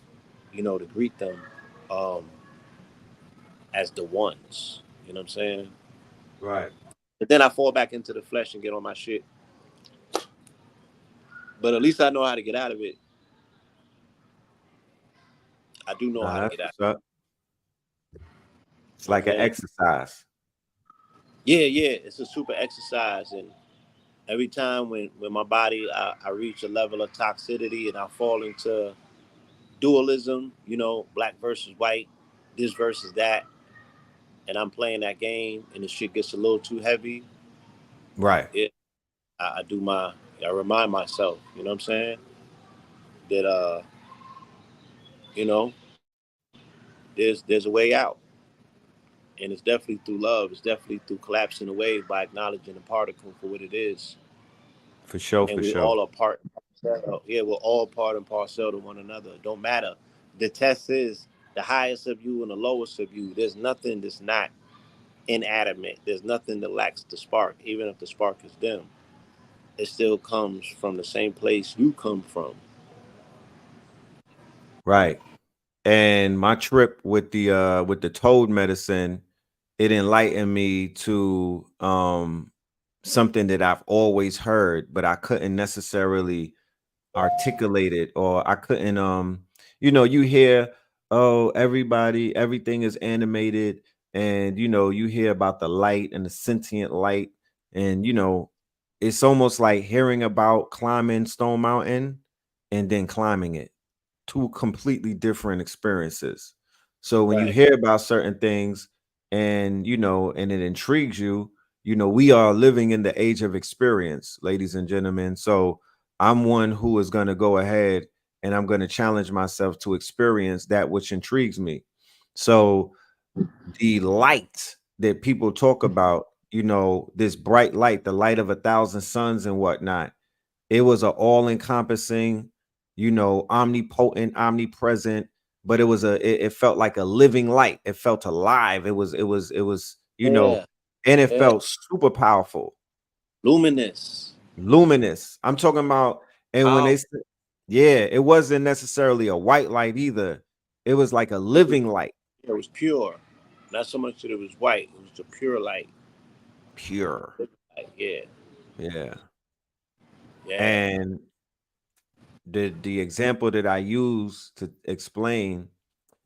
to greet them, um, as the ones, you know what I'm saying. Right. But then I fall back into the flesh and get on my shit. But at least I know how to get out of it. I do know how to That's get out. what's up. It's You know what like I'm an saying? exercise. Yeah, yeah, it's a super exercise, and every time when my body, I reach a level of toxicity and I fall into dualism, black versus white, this versus that, and I'm playing that game, and the shit gets a little too heavy. Right. It, I remind myself, you know what I'm saying, that You know, there's a way out, and it's definitely through love. It's definitely through collapsing the wave by acknowledging the particle for what it is, For sure, and for we sure. all are part and parcel. Yeah, we're all part and parcel to one another. It don't matter. The test is the highest of you and the lowest of you. There's nothing that's not inanimate. There's nothing that lacks the spark, even if the spark is dim. It still comes from the same place you come from. Right. And my trip with the toad medicine, it enlightened me to something that I've always heard, but I couldn't necessarily articulate it, or I couldn't you hear, oh, everything is animated, and you hear about the light and the sentient light, and it's almost like hearing about climbing Stone Mountain and then climbing it. Two completely different experiences. So when you Right. hear about certain things, and and it intrigues you, we are living in the age of experience, ladies and gentlemen. So I'm one who is going to go ahead and I'm going to challenge myself to experience that which intrigues me. So the light that people talk about, this bright light, the light of 1,000 suns and whatnot, it was an all-encompassing, omnipotent, omnipresent, but it felt like a living light. It felt alive. Yeah. And it Yeah. felt super powerful, Luminous. luminous. I'm talking about, and when Power. they said, yeah, it wasn't necessarily a white light either. It was like a living light, It was pure. Not so much that it was white. It was a pure light. pure. Like, yeah. Yeah. Yeah. And the example that I use to explain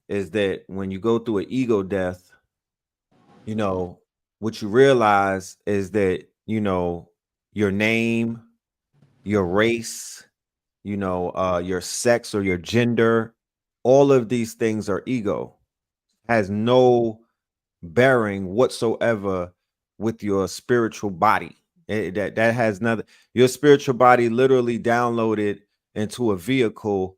is that when you go through an ego death, you know, what you realize is that, your name, your race, your sex or your gender, all of these things are ego, has no bearing whatsoever with your spiritual body. That has nothing. Your spiritual body literally downloaded into a vehicle,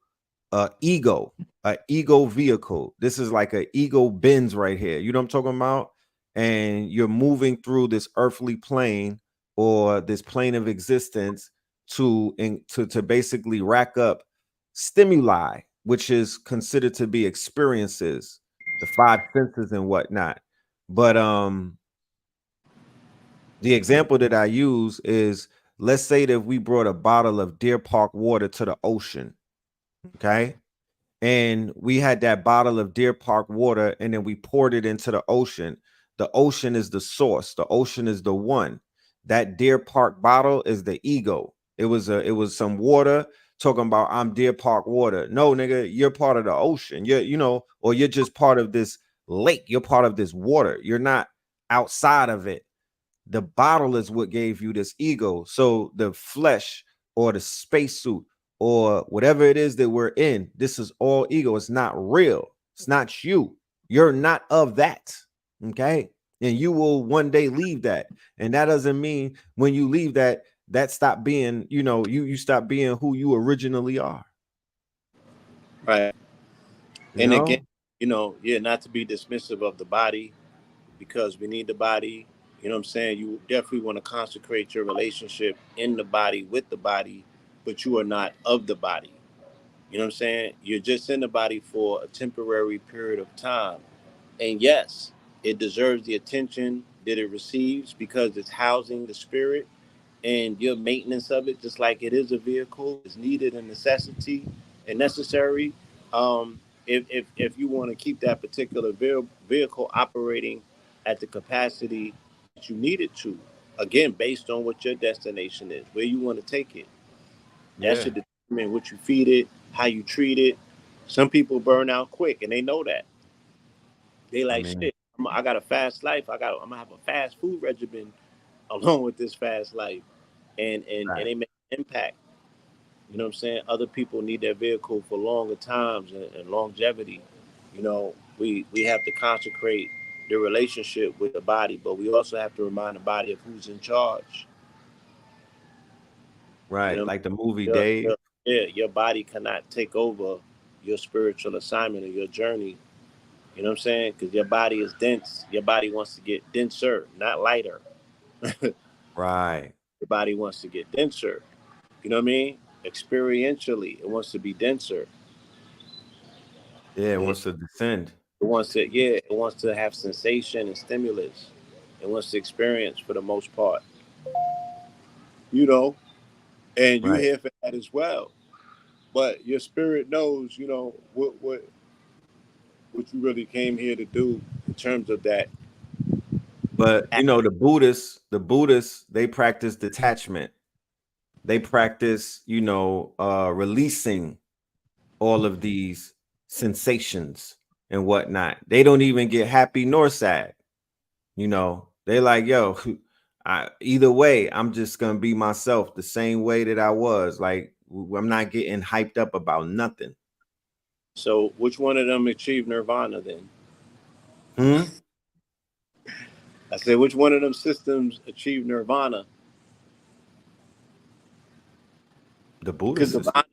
ego, a ego vehicle. This is like a ego Benz right here. You know what I'm talking about? And you're moving through this earthly plane, or this plane of existence, to basically rack up stimuli, which is considered to be experiences, the five senses and whatnot. But the example that I use is, let's say that we brought a bottle of Deer Park water to the ocean, okay? And we had that bottle of Deer Park water, and then we poured it into the ocean. The ocean is the source. The ocean is the one. That Deer Park bottle is the ego. It was some water talking about, I'm Deer Park water. No, nigga, you're part of the ocean. Or you're just part of this lake. You're part of this water. You're not outside of it. The bottle is what gave you this ego. So the flesh or the spacesuit or whatever it is that we're in, this is all ego. It's not real. It's not you. You're not of that. Okay. And you will one day leave that. And that doesn't mean when you leave that, that stop being, you stop being who you originally are. Right. You And again, know? yeah, not to be dismissive of the body, because we need the body. You know what I'm saying? You definitely want to consecrate your relationship in the body with the body, but you are not of the body. You know what I'm saying? You're just in the body for a temporary period of time. And yes, it deserves the attention that it receives because it's housing the spirit, and your maintenance of it, just like it is a vehicle, is needed and necessity and necessary. If you want to keep that particular vehicle operating at the capacity that you need it to, again, based on what your destination is, where you want to take it, that Yeah. should determine what you feed it, how you treat it. Some people burn out quick, and they know that. They I like, mean, shit. I got a fast life. I'm gonna have a fast food regimen along with this fast life, and right. they make an impact. You know what I'm saying? Other people need their vehicle for longer times and longevity. We have to consecrate the relationship with the body, but we also have to remind the body of who's in charge. You Right. know, Like the movie your, Dave. your, yeah, your body cannot take over your spiritual assignment or your journey. You know what I'm saying? Because your body is dense. Your body wants to get denser, not lighter. Your Right. body wants to get denser. You know what I mean? Experientially, it wants to be denser. Yeah, it It, wants to descend. it wants to, yeah, it wants to have sensation and stimulus. It wants to experience for the most part. You know, and you Right. here for that as well. But your spirit knows, you know, what you really came here to do in terms of that. But you know, the Buddhists, they practice detachment. They practice, releasing all of these sensations and whatnot. They don't even get happy nor sad. They like, yo, either way, I'm just gonna be myself the same way that I was. Like, I'm not getting hyped up about nothing. So, which one of them achieved nirvana then? Hmm? I said, which one of them systems achieved nirvana? The Because Buddhist system.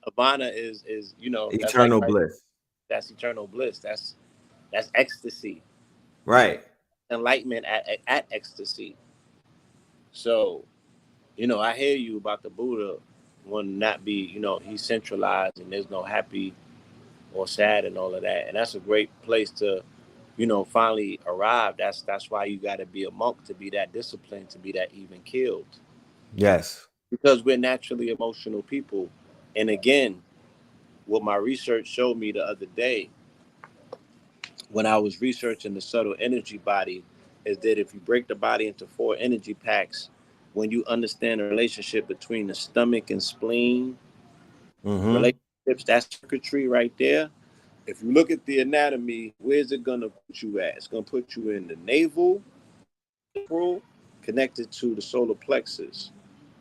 nirvana is that's like Eternal right. bliss. That's eternal bliss. That's ecstasy, Right. enlightenment at ecstasy. So I hear you about the Buddha will not be he's centralized and there's no happy or sad and all of that, and that's a great place to finally arrive. That's why you got to be a monk to be that disciplined, to be that even killed, Yes. because we're naturally emotional people. And again, what my research showed me the other day when I was researching the subtle energy body is that if you break the body into four energy packs, when you understand the relationship between the stomach and spleen, Mm-hmm. relationships, that circuitry right there. If you look at the anatomy, where's it gonna put you at? It's gonna put you in the navel, sacral, connected to the solar plexus,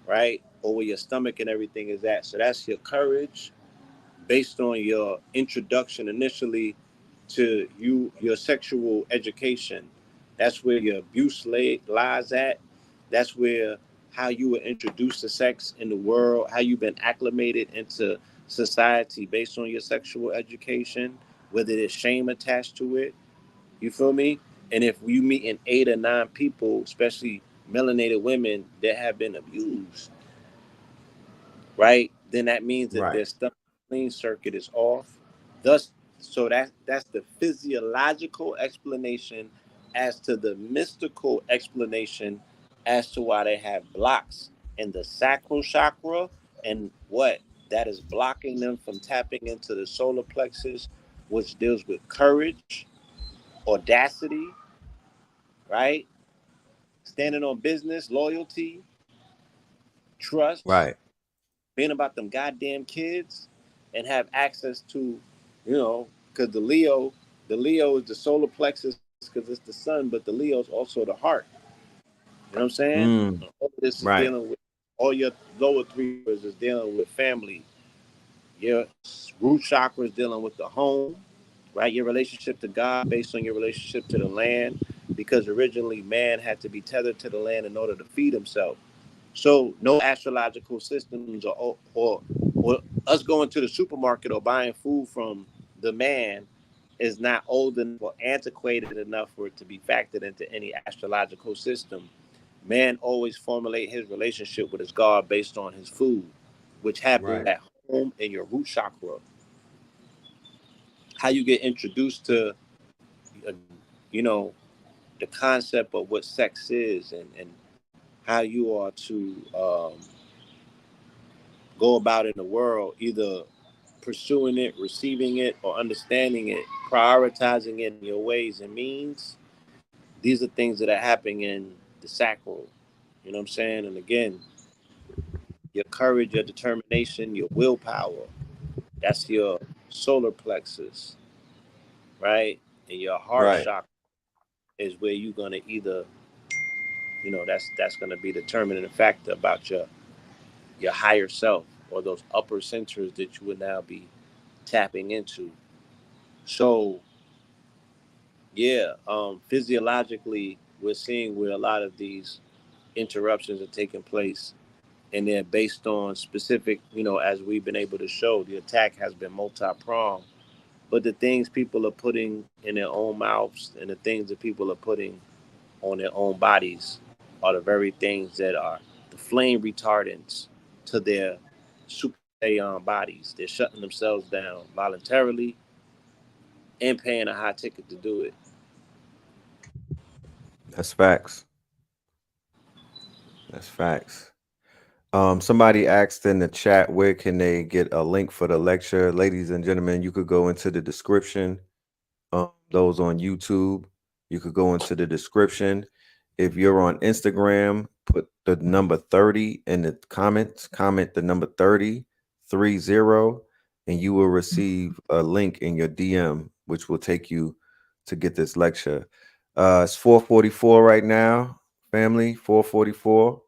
right? Or where your stomach and everything is at. So that's your courage, based on your introduction initially to your sexual education. That's where your abuse lies at. That's where how you were introduced to sex in the world, how you've been acclimated into society based on your sexual education, whether there's shame attached to it. You feel me? And if you meet in 8 or 9 people, especially melanated women that have been abused, right? Then that means that Right. their stomach clean circuit is off. Thus, so that's the physiological explanation as to the mystical explanation as to why they have blocks in the sacral chakra and what that is blocking them from tapping into the solar plexus, which deals with courage, audacity, right? Standing on business, loyalty, trust, Right. being about them goddamn kids, and have access to, because the Leo is the solar plexus because it's the sun, but the Leo is also the heart. You know what I'm saying? Mm. All of this is Right. dealing with all your lower three chakras is dealing with family. Your root chakra is dealing with the home, right? Your relationship to God based on your relationship to the land, because originally man had to be tethered to the land in order to feed himself. So no astrological systems or us going to the supermarket or buying food from the man is not old enough or antiquated enough for it to be factored into any astrological system. Man always formulate his relationship with his God based on his food, which happens Right. at home in your root chakra. How you get introduced to, uh, you know, the concept of what sex is, and how you are to go about in the world, either pursuing it, receiving it, or understanding it, prioritizing it in your ways and means. These are things that are happening in the sacral. You know what I'm saying? And again, your courage, your determination, your willpower. That's your solar plexus, right? And your heart Right. chakra is where you're gonna either, that's gonna be determining factor about your higher self, or those upper centers that you would now be tapping into. So yeah, physiologically, we're seeing where a lot of these interruptions are taking place and they're based on specific, as we've been able to show, the attack has been multi-pronged. But the things people are putting in their own mouths and the things that people are putting on their own bodies are the very things that are the flame retardants to their super bodies. They're shutting themselves down voluntarily and paying a high ticket to do it. That's facts. That's facts. Somebody asked in the chat, where can they get a link for the lecture? Ladies and gentlemen, you could go into the description. Those on YouTube, you could go into the description. If you're on Instagram, put the number 30 in the comments, comment the number 30, and you will receive a link in your DM, which will take you to get this lecture. It's 4:44 right now, family, 4:44.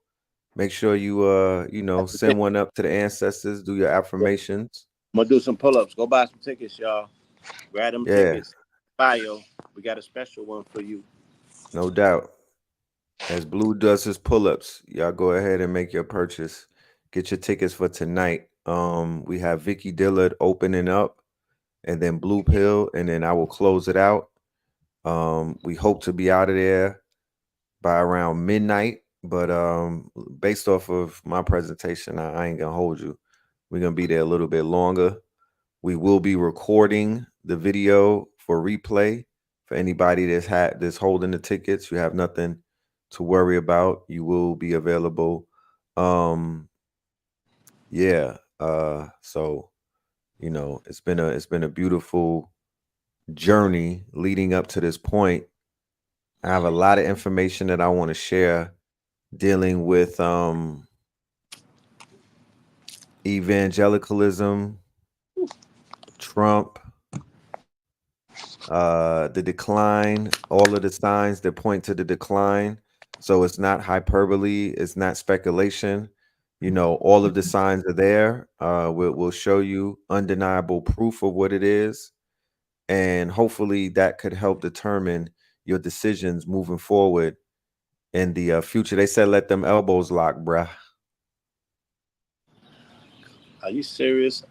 Make sure you send one up to the ancestors, do your affirmations. I'm gonna do some pull-ups. Go buy some tickets, y'all. Grab them Yeah, tickets. Bio, we got a special one for you. no doubt. As Blue does his pull-ups, y'all go ahead and make your purchase. Get your tickets for tonight. We have Vicky Dillard opening up, and then Blue Pill, and then I will close it out. We hope to be out of there by around midnight, but based off of my presentation, I ain't gonna hold you. We're gonna be there a little bit longer. We will be recording the video for replay for anybody that's holding the tickets. You have nothing to worry about. You will be available. Yeah. So it's been a beautiful journey leading up to this point. I have a lot of information that I want to share dealing with evangelicalism, Trump, the decline, all of the signs that point to the decline. So it's not hyperbole, it's not speculation. All of the signs are there. We'll show you undeniable proof of what it is. And hopefully that could help determine your decisions moving forward in the future. They said let them elbows lock, bruh. Are you serious?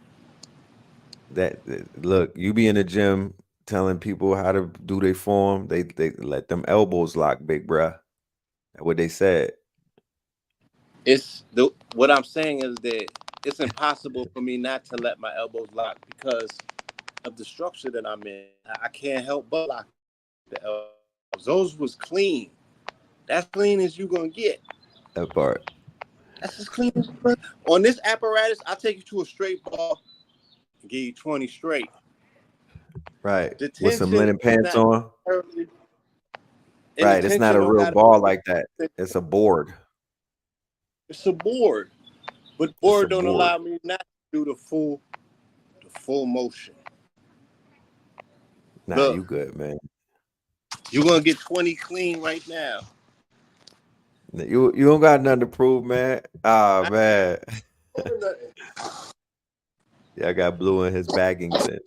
Look, you be in the gym telling people how to do their form. They let them elbows lock, big bruh. That's what they said. What I'm saying is that it's impossible for me not to let my elbows lock because of the structure that I'm in. I can't help but lock the elbows. Those was clean. That's clean as you gonna get. That part. That's as clean as you gonna. On this apparatus, I'll take you to a straight ball and give you 20 straight. Right. The With some tension linen is pants not on. necessarily, and the Right. It's not tension a don't real gotta ball be. like that. It's a board. It's a board, but It's a board don't board. allow me not to do the full motion. Nah, Look, you good, man. you're gonna get 20 clean right now. You don't got nothing to prove, man. Ah, man. Yeah, I got Blue in his Baggington.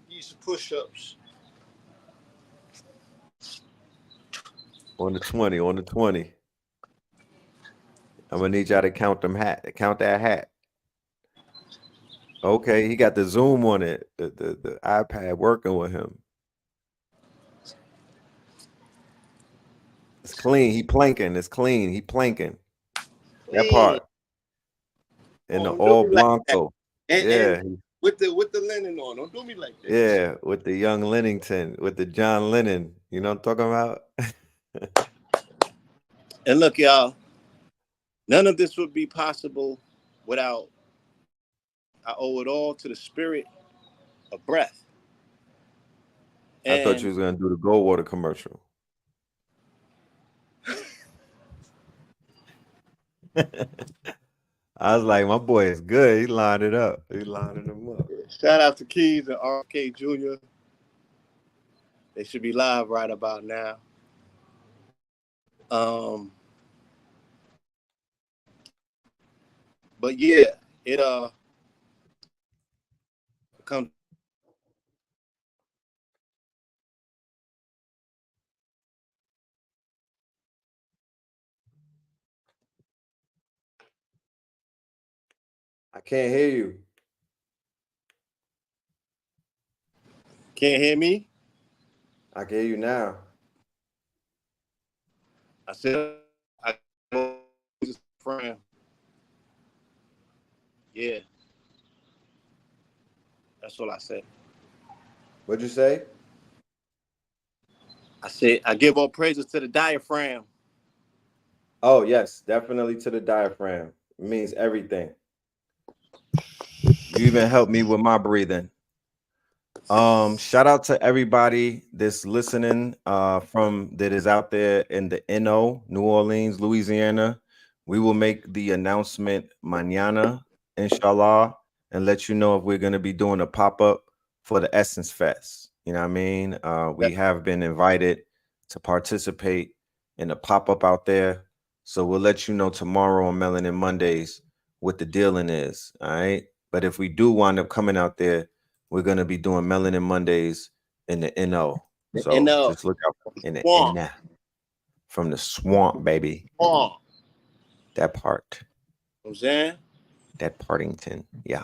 Use some push-ups. On the 20, on the 20. I'm gonna need y'all to count that hat. Okay, he got the zoom on it. The iPad working with him. It's clean. He planking. It's clean. He planking. That Clean. part. And the Don't do all me like that. Blanco. And Yeah. with the linen on. Don't do me like that. Yeah. With the young Lennington, with the John Lennon. You know what I'm talking about? And look, y'all, none of this would be possible without I owe it all to the spirit of breath. I thought you And was gonna do the Goldwater commercial. I was like, my boy is good. He lined it up. He lining them up. shout out to Keys and RK Jr. They should be live right about now. But yeah, it comes I can't hear you. Can't hear me? I can hear you now. I said, I friend. Yeah, that's all I said. What'd you say? I said, I give all praises to the diaphragm. Oh, yes, definitely to the diaphragm. It means everything. You even helped me with my breathing. Shout out to everybody that's listening from that is out there in the NO, New Orleans, Louisiana. We will make the announcement mañana, inshallah, and let you know if we're going to be doing a pop-up for the Essence Fest. You know what I mean? We have been invited to participate in a pop-up out there. So we'll let you know tomorrow on Melanin Mondays what the dealing is. All right. But if we do wind up coming out there, we're going to be doing Melanin Mondays in the NO. The So NO. just look out in the Swamp. NO. From the swamp, baby. Swamp. That part. You know what I'm saying? That Partington. Yeah.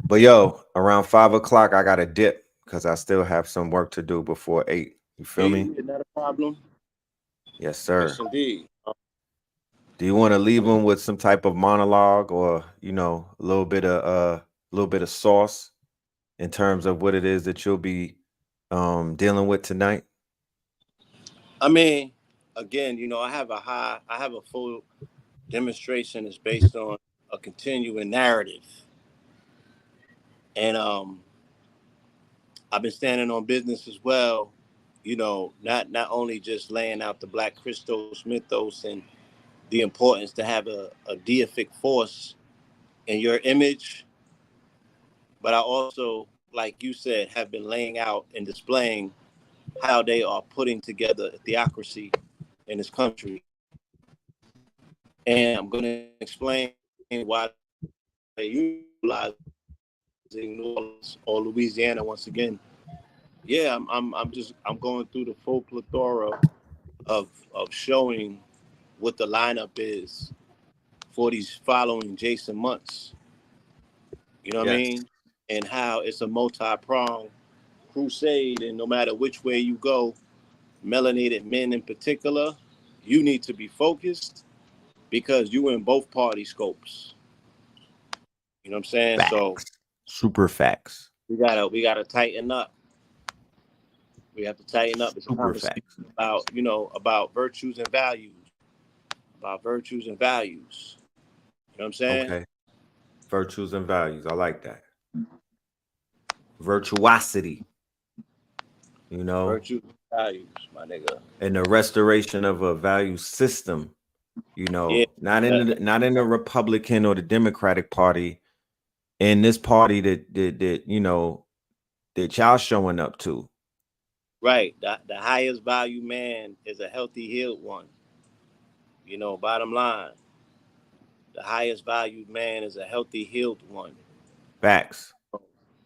But yo, around 5 o'clock, I got to dip because I still have some work to do before 8. You feel me? Is that a problem? Yes, sir. Yes, indeed. Do you want to leave them with some type of monologue or, a little bit of sauce in terms of what it is that you'll be dealing with tonight? I mean, again, I have a full demonstration is based on a continuing narrative. And I've been standing on business as well, not only just laying out the Black Christos mythos and the importance to have a deific force in your image, but I also, like you said, have been laying out and displaying how they are putting together a theocracy in this country. And I'm going to explain why they utilize New Orleans or Louisiana once again. Yeah, I'm going through the full plethora of showing what the lineup is for these following Jason months. You know what I Yes. mean? And how it's a multi-pronged crusade, and no matter which way you go, melanated men in particular, you need to be focused because you in both party scopes. You know what I'm saying? Facts. So Super facts. we gotta tighten up. We have to tighten up. It's a Super conversation facts. about virtues and values. About virtues and values. You know what I'm saying? Okay. Virtues and values. I like that. Virtuosity. Virtues and values, my nigga. And the restoration of a value system. Yeah. Not in the Republican or the Democratic Party, in this party that y'all showing up to. Right. The highest value man is a healthy, healed one. Bottom line. The highest valued man is a healthy, healed one. Facts.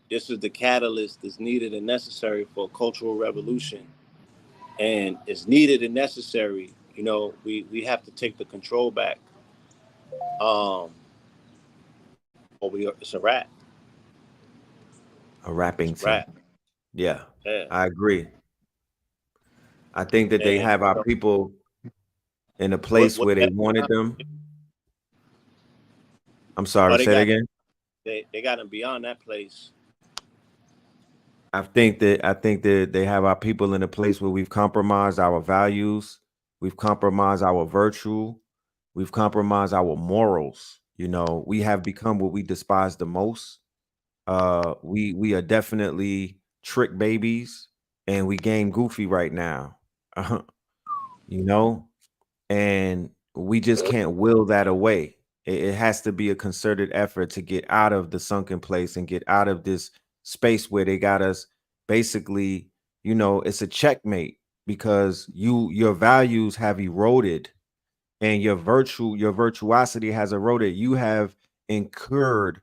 This is the catalyst that's needed and necessary for a cultural revolution. And it's needed and necessary. We have to take the control back. It's a wrap. A rapping It's a wrap. Yeah, Yeah. I agree. I think that they have our people in a place where they wanted them. I'm sorry, say it again. They got them beyond that place. I think that they have our people in a place where we've compromised our values, we've compromised our virtue, we've compromised our morals. We have become what we despise the most. We are definitely trick babies, and we game goofy right now. And we just can't will that away. It has to be a concerted effort to get out of the sunken place and get out of this space where they got us. Basically, it's a checkmate because your values have eroded and your virtuosity has eroded. You have incurred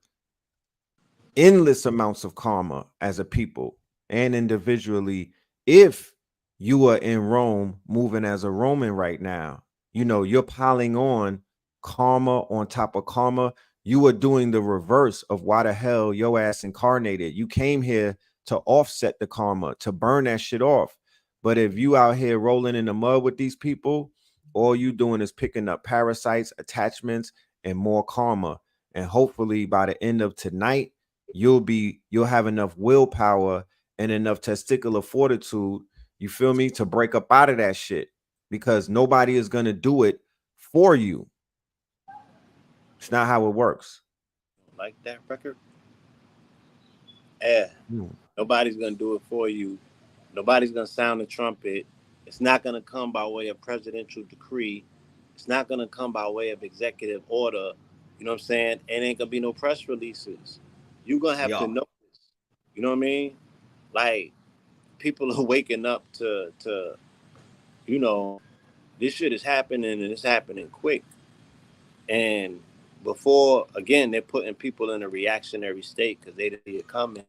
endless amounts of karma as a people and individually. If you are in Rome moving as a Roman right now, you're piling on karma on top of karma. You are doing the reverse of why the hell your ass incarnated. You came here to offset the karma, to burn that shit off. But if you out here rolling in the mud with these people, all you doing is picking up parasites, attachments, and more karma. And hopefully by the end of tonight, you'll have enough willpower and enough testicular fortitude, you feel me, to break up out of that shit. Because nobody is gonna do it for you. It's not how it works. Like that record? Yeah. Nobody's gonna do it for you. Nobody's gonna sound the trumpet. It's not gonna come by way of presidential decree. It's not gonna come by way of executive order. You know what I'm saying? It ain't gonna be no press releases. You're gonna have to Yeah. know this. You know what I mean? Like, people are waking up to you know, this shit is happening and it's happening quick. And before, again, they're putting people in a reactionary state because they didn't see it coming,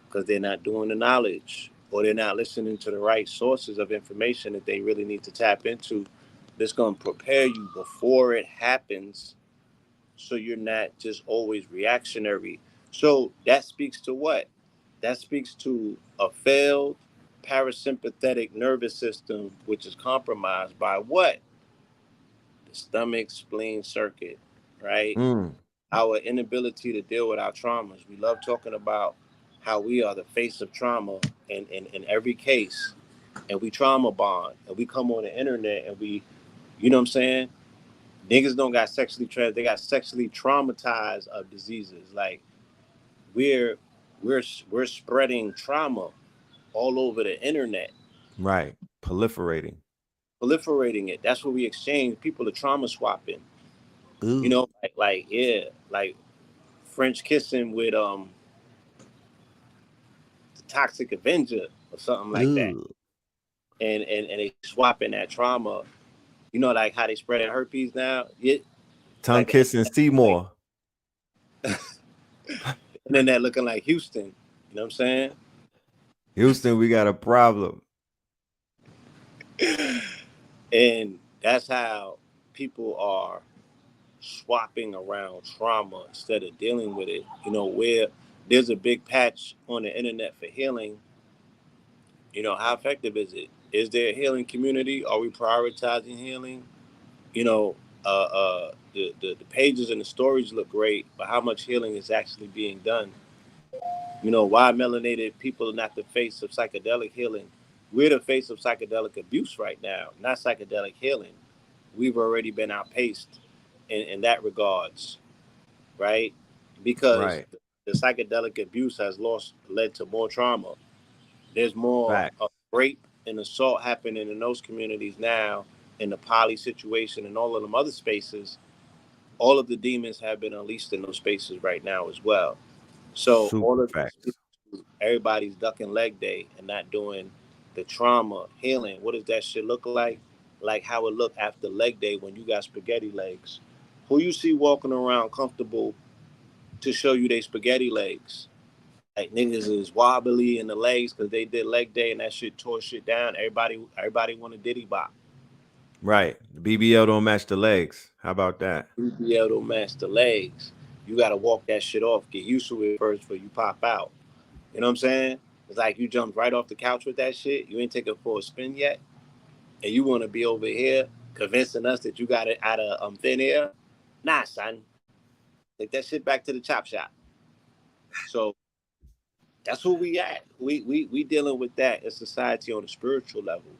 because they're not doing the knowledge, or they're not listening to the right sources of information that they really need to tap into, that's going to prepare you before it happens, so you're not just always reactionary. So that speaks to what? That speaks to a failed parasympathetic nervous system, which is compromised by what? The stomach spleen circuit, right? Mm. Our inability to deal with our traumas. We love talking about how we are the face of trauma in every case, and we trauma bond, and we come on the internet and we, you know what I'm saying? Niggas don't got they got sexually traumatized of diseases. Like, we're we're spreading trauma all over the internet, Right. Proliferating. proliferating it. That's what we exchange. People are trauma swapping. You Ooh. know, like yeah, like French kissing with the Toxic Avenger or something like that, Ooh. and they swapping that trauma. You know, like how they spreading herpes now. It Tongue like the kissing Seymour. internet looking like Houston. You know what I'm saying? Houston, we got a problem. And that's how people are swapping around trauma instead of dealing with it. You know, where there's a big patch on the internet for healing, you know, how effective is it? Is there a healing community? Are we prioritizing healing? You know, the pages and the stories look great, but how much healing is actually being done? You know, why melanated people are not the face of psychedelic healing? We're the face of psychedelic abuse right now, not psychedelic healing. We've already been outpaced in that regards, right? Because Right. the psychedelic abuse has led to more trauma. There's more Fact. rape and assault happening in those communities now, in the poly situation and all of them other spaces. All of the demons have been unleashed in those spaces right now as well. So all Super of this, facts. everybody's ducking leg day and not doing the trauma healing. What does that shit look like? Like how it look after leg day when you got spaghetti legs. Who you see walking around comfortable to show you they spaghetti legs? Like, niggas is wobbly in the legs because they did leg day and that shit tore shit down. Everybody want a diddy bop. Right. The BBL don't match the legs. How about that? You be able to match the legs. You got to walk that shit off. Get used to it first before you pop out. You know what I'm saying? It's like you jumped right off the couch with that shit. You ain't taking it for a spin yet, and you want to be over here convincing us that you got it out of thin air. Nah, son. Take that shit back to the chop shop. So that's who we at. We dealing with that in society on a spiritual level.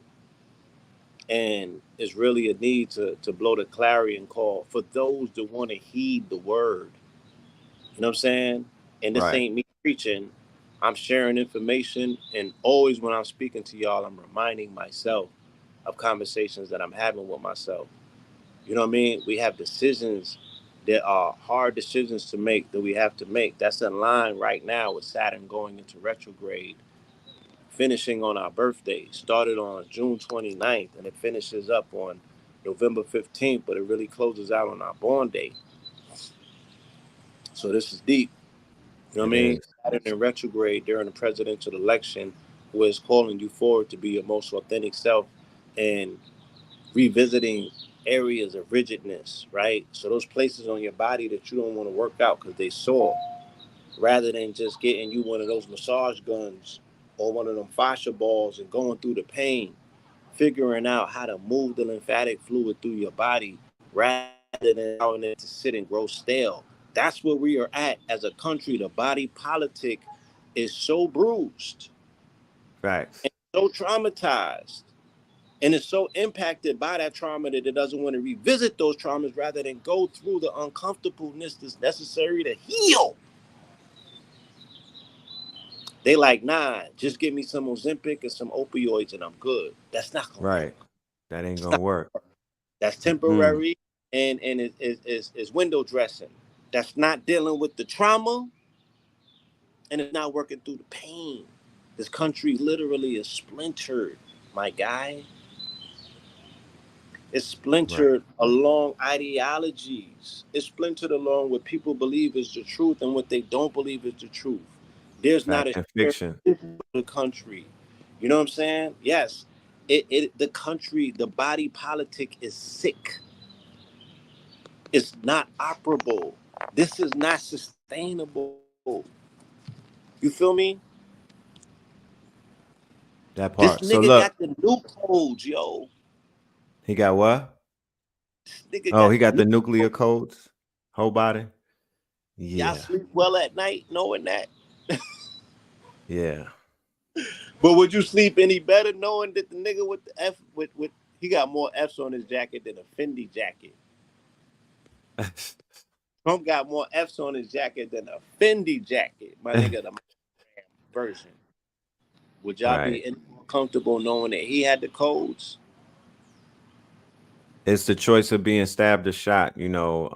And it's really a need to blow the clarion call for those that want to heed the word. You know what I'm saying? And this Right. ain't me preaching. I'm sharing information, and always when I'm speaking to y'all, I'm reminding myself of conversations that I'm having with myself. You know what I mean? We have decisions that are hard decisions to make that we have to make. That's in line right now with Saturn going into retrograde, finishing on our birthday. Started on June 29th and it finishes up on November 15th, but it really closes out on our born day. So this is deep. You know what It I mean? is. Saturn in retrograde during the presidential election was calling you forward to be your most authentic self and revisiting areas of rigidness, right? So those places on your body that you don't want to work out because they sore, rather than just getting you one of those massage guns or one of them fascia balls and going through the pain, figuring out how to move the lymphatic fluid through your body rather than allowing it to sit and grow stale. That's where we are at as a country. The body politic is so bruised Facts. and so traumatized, and it's so impacted by that trauma that it doesn't want to revisit those traumas rather than go through the uncomfortableness that's necessary to heal. They like, nah, just give me some Ozempic and some opioids and I'm good. That's not gonna Right. work. That ain't gonna work. That's temporary, and it's window dressing. That's not dealing with the trauma, and it's not working through the pain. This country literally is splintered, my guy. It's splintered along ideologies. It's splintered along what people believe is the truth and what they don't believe is the truth. There's not Fact a and fiction. the country. You know what I'm saying? Yes. The country, the body politic is sick. It's not operable. This is not sustainable. You feel me? That This part. So nigga look, got the new codes, yo. he got what? This nigga Oh, he the got the new nuclear codes. codes. Whole body. Y'all Yeah. sleep well at night knowing that. Yeah. But would you sleep any better knowing that the nigga with the F with he got more F's on his jacket than a Fendi jacket? Trump got more F's on his jacket than a Fendi jacket, my nigga, the version. Would y'all Right. be any more comfortable knowing that he had the codes? It's the choice of being stabbed or shot. You know,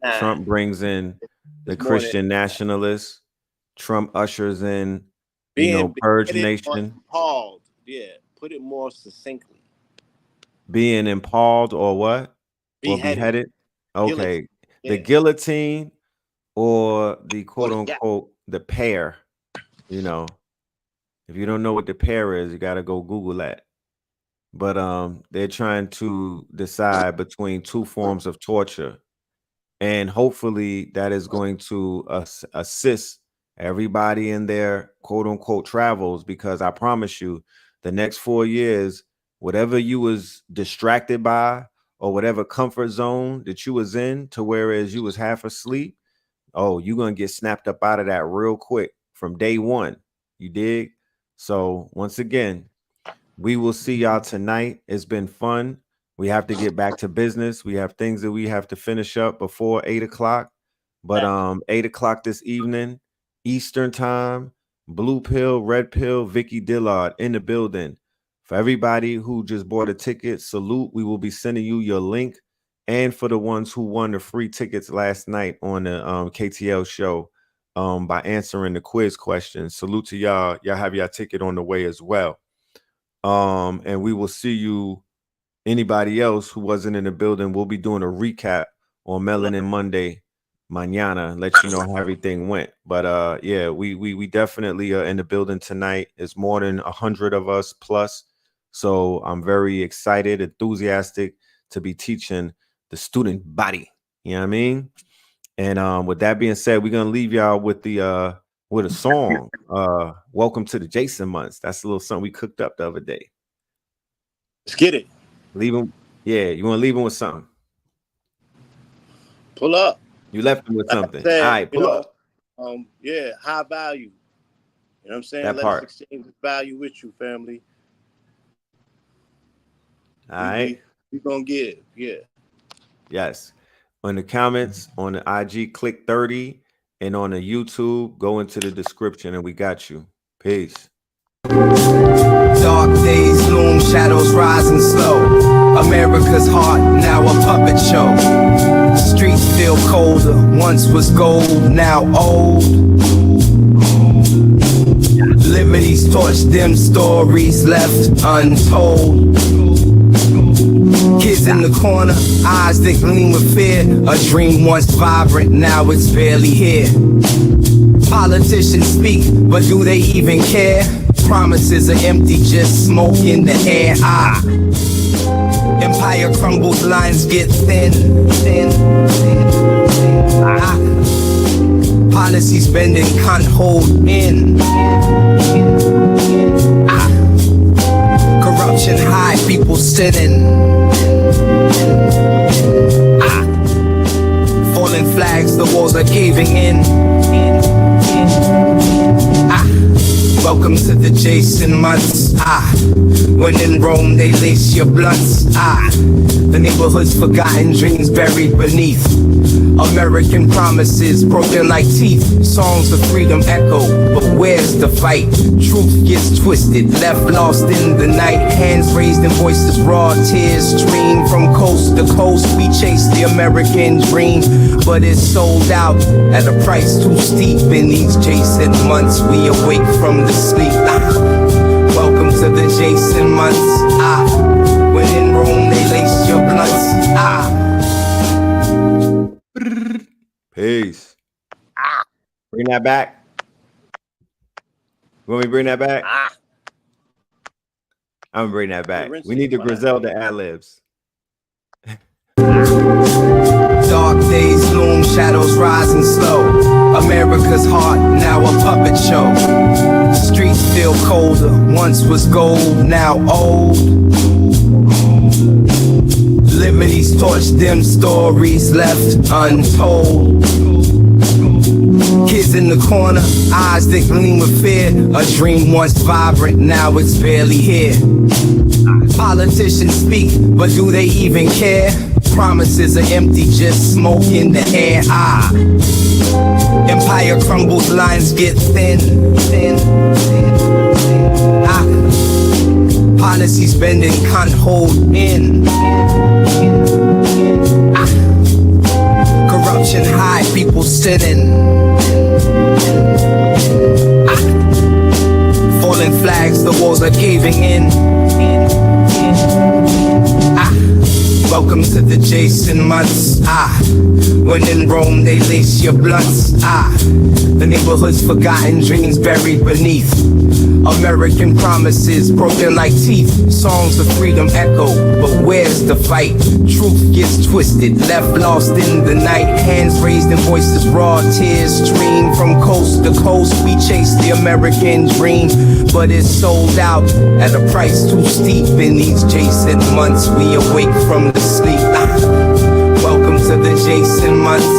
Nah, Trump brings in the it's more than Christian nationalists. Trump ushers in, being Purge beheaded or Nation. appalled. Yeah, put it more succinctly. Being impaled or what? Or Beheaded, beheaded. guillotine. Okay. The Yeah, guillotine or the or quote the gap. unquote the pear. You know, if you don't know what the pear is, you got to go Google that. But they're trying to decide between two forms of torture, and hopefully that is going to assist everybody in their quote unquote travels, because I promise you the next 4 years, whatever you was distracted by or whatever comfort zone that you was in to whereas you was half asleep, oh, you're gonna get snapped up out of that real quick from day one. You dig? So once again, we will see y'all tonight. It's been fun. We have to get back to business. We have things that we have to finish up before 8 o'clock. But 8 o'clock this evening, Eastern time, blue pill, red pill, Vicky Dillard in the building. For everybody who just bought a ticket, salute. We will be sending you your link. And for the ones who won the free tickets last night on the KTL show by answering the quiz questions, salute to y'all. Y'all have your ticket on the way as well. And we will see you. Anybody else who wasn't in the building, we'll be doing a recap on Melanin Monday, mañana, let you know how everything went. But yeah, we definitely are in the building tonight. It's more than 100 of us plus. So I'm very excited, enthusiastic to be teaching the student body. You know what I mean? And with that being said, we're gonna leave y'all with a song. Welcome to the Jason months. That's a little something we cooked up the other day. Let's get it. Leave him. Yeah, you want to leave him with something. Pull up. You left him with Like something. I said, All right, pull up. Yeah, high value. You know what I'm saying? That Let part. us exchange value with you, family. All right. We gonna give. Yeah. Yes. On the comments, on the IG, click 30, and on the YouTube, go into the description, and we got you. Peace. Dark days loom, shadows rising slow. America's heart, now a puppet show. Streets feel colder, once was gold, now old. Liberty's torch, them stories left untold. Kids in the corner, eyes that gleam with fear. A dream once vibrant, now it's barely here. Politicians speak, but do they even care? Promises are empty, just smoke in the air. Empire crumbles, lines get thin. Policies bending, can't hold in. Corruption high, people sinning. Falling flags, the walls are caving in. Welcome to the Jason months. When in Rome they lace your blunts. The neighborhood's forgotten, dreams buried beneath. American promises broken like teeth. Songs of freedom echo, but where's the fight? Truth gets twisted, left lost in the night. Hands raised and voices raw, tears stream from coast to coast. We chase the American dream, but it's sold out at a price too steep. In these Jason months, we awake from the sleep. Welcome to the Jason months. When in Rome, they lace your blunts. Peace. Bring that back. You want me to bring that back? I'm gonna bring that back. We need the Griselda ad-libs. Dark days loom, shadows rising slow. America's heart, now a puppet show. Streets feel colder, once was gold, now old. Liberty's torch, dim stories left untold. Kids in the corner, eyes that gleam with fear. A dream once vibrant, now it's barely here. Politicians speak, but do they even care? Promises are empty, just smoke in the air. Empire crumbles, lines get thin. Policies bending, can't hold in. Corruption high, people sinning. Falling flags, the walls are caving in. Welcome to the Jason months. When in Rome, they lace your blunts. The neighborhood's forgotten, dreams buried beneath. American promises broken like teeth. Songs of freedom echo, but where's the fight? Truth gets twisted, left lost in the night. Hands raised and voices raw, tears stream from coast to coast. We chase the American dream, but it's sold out at a price too steep. In these Jason months, we awake from the sleep. Welcome to the Jason months.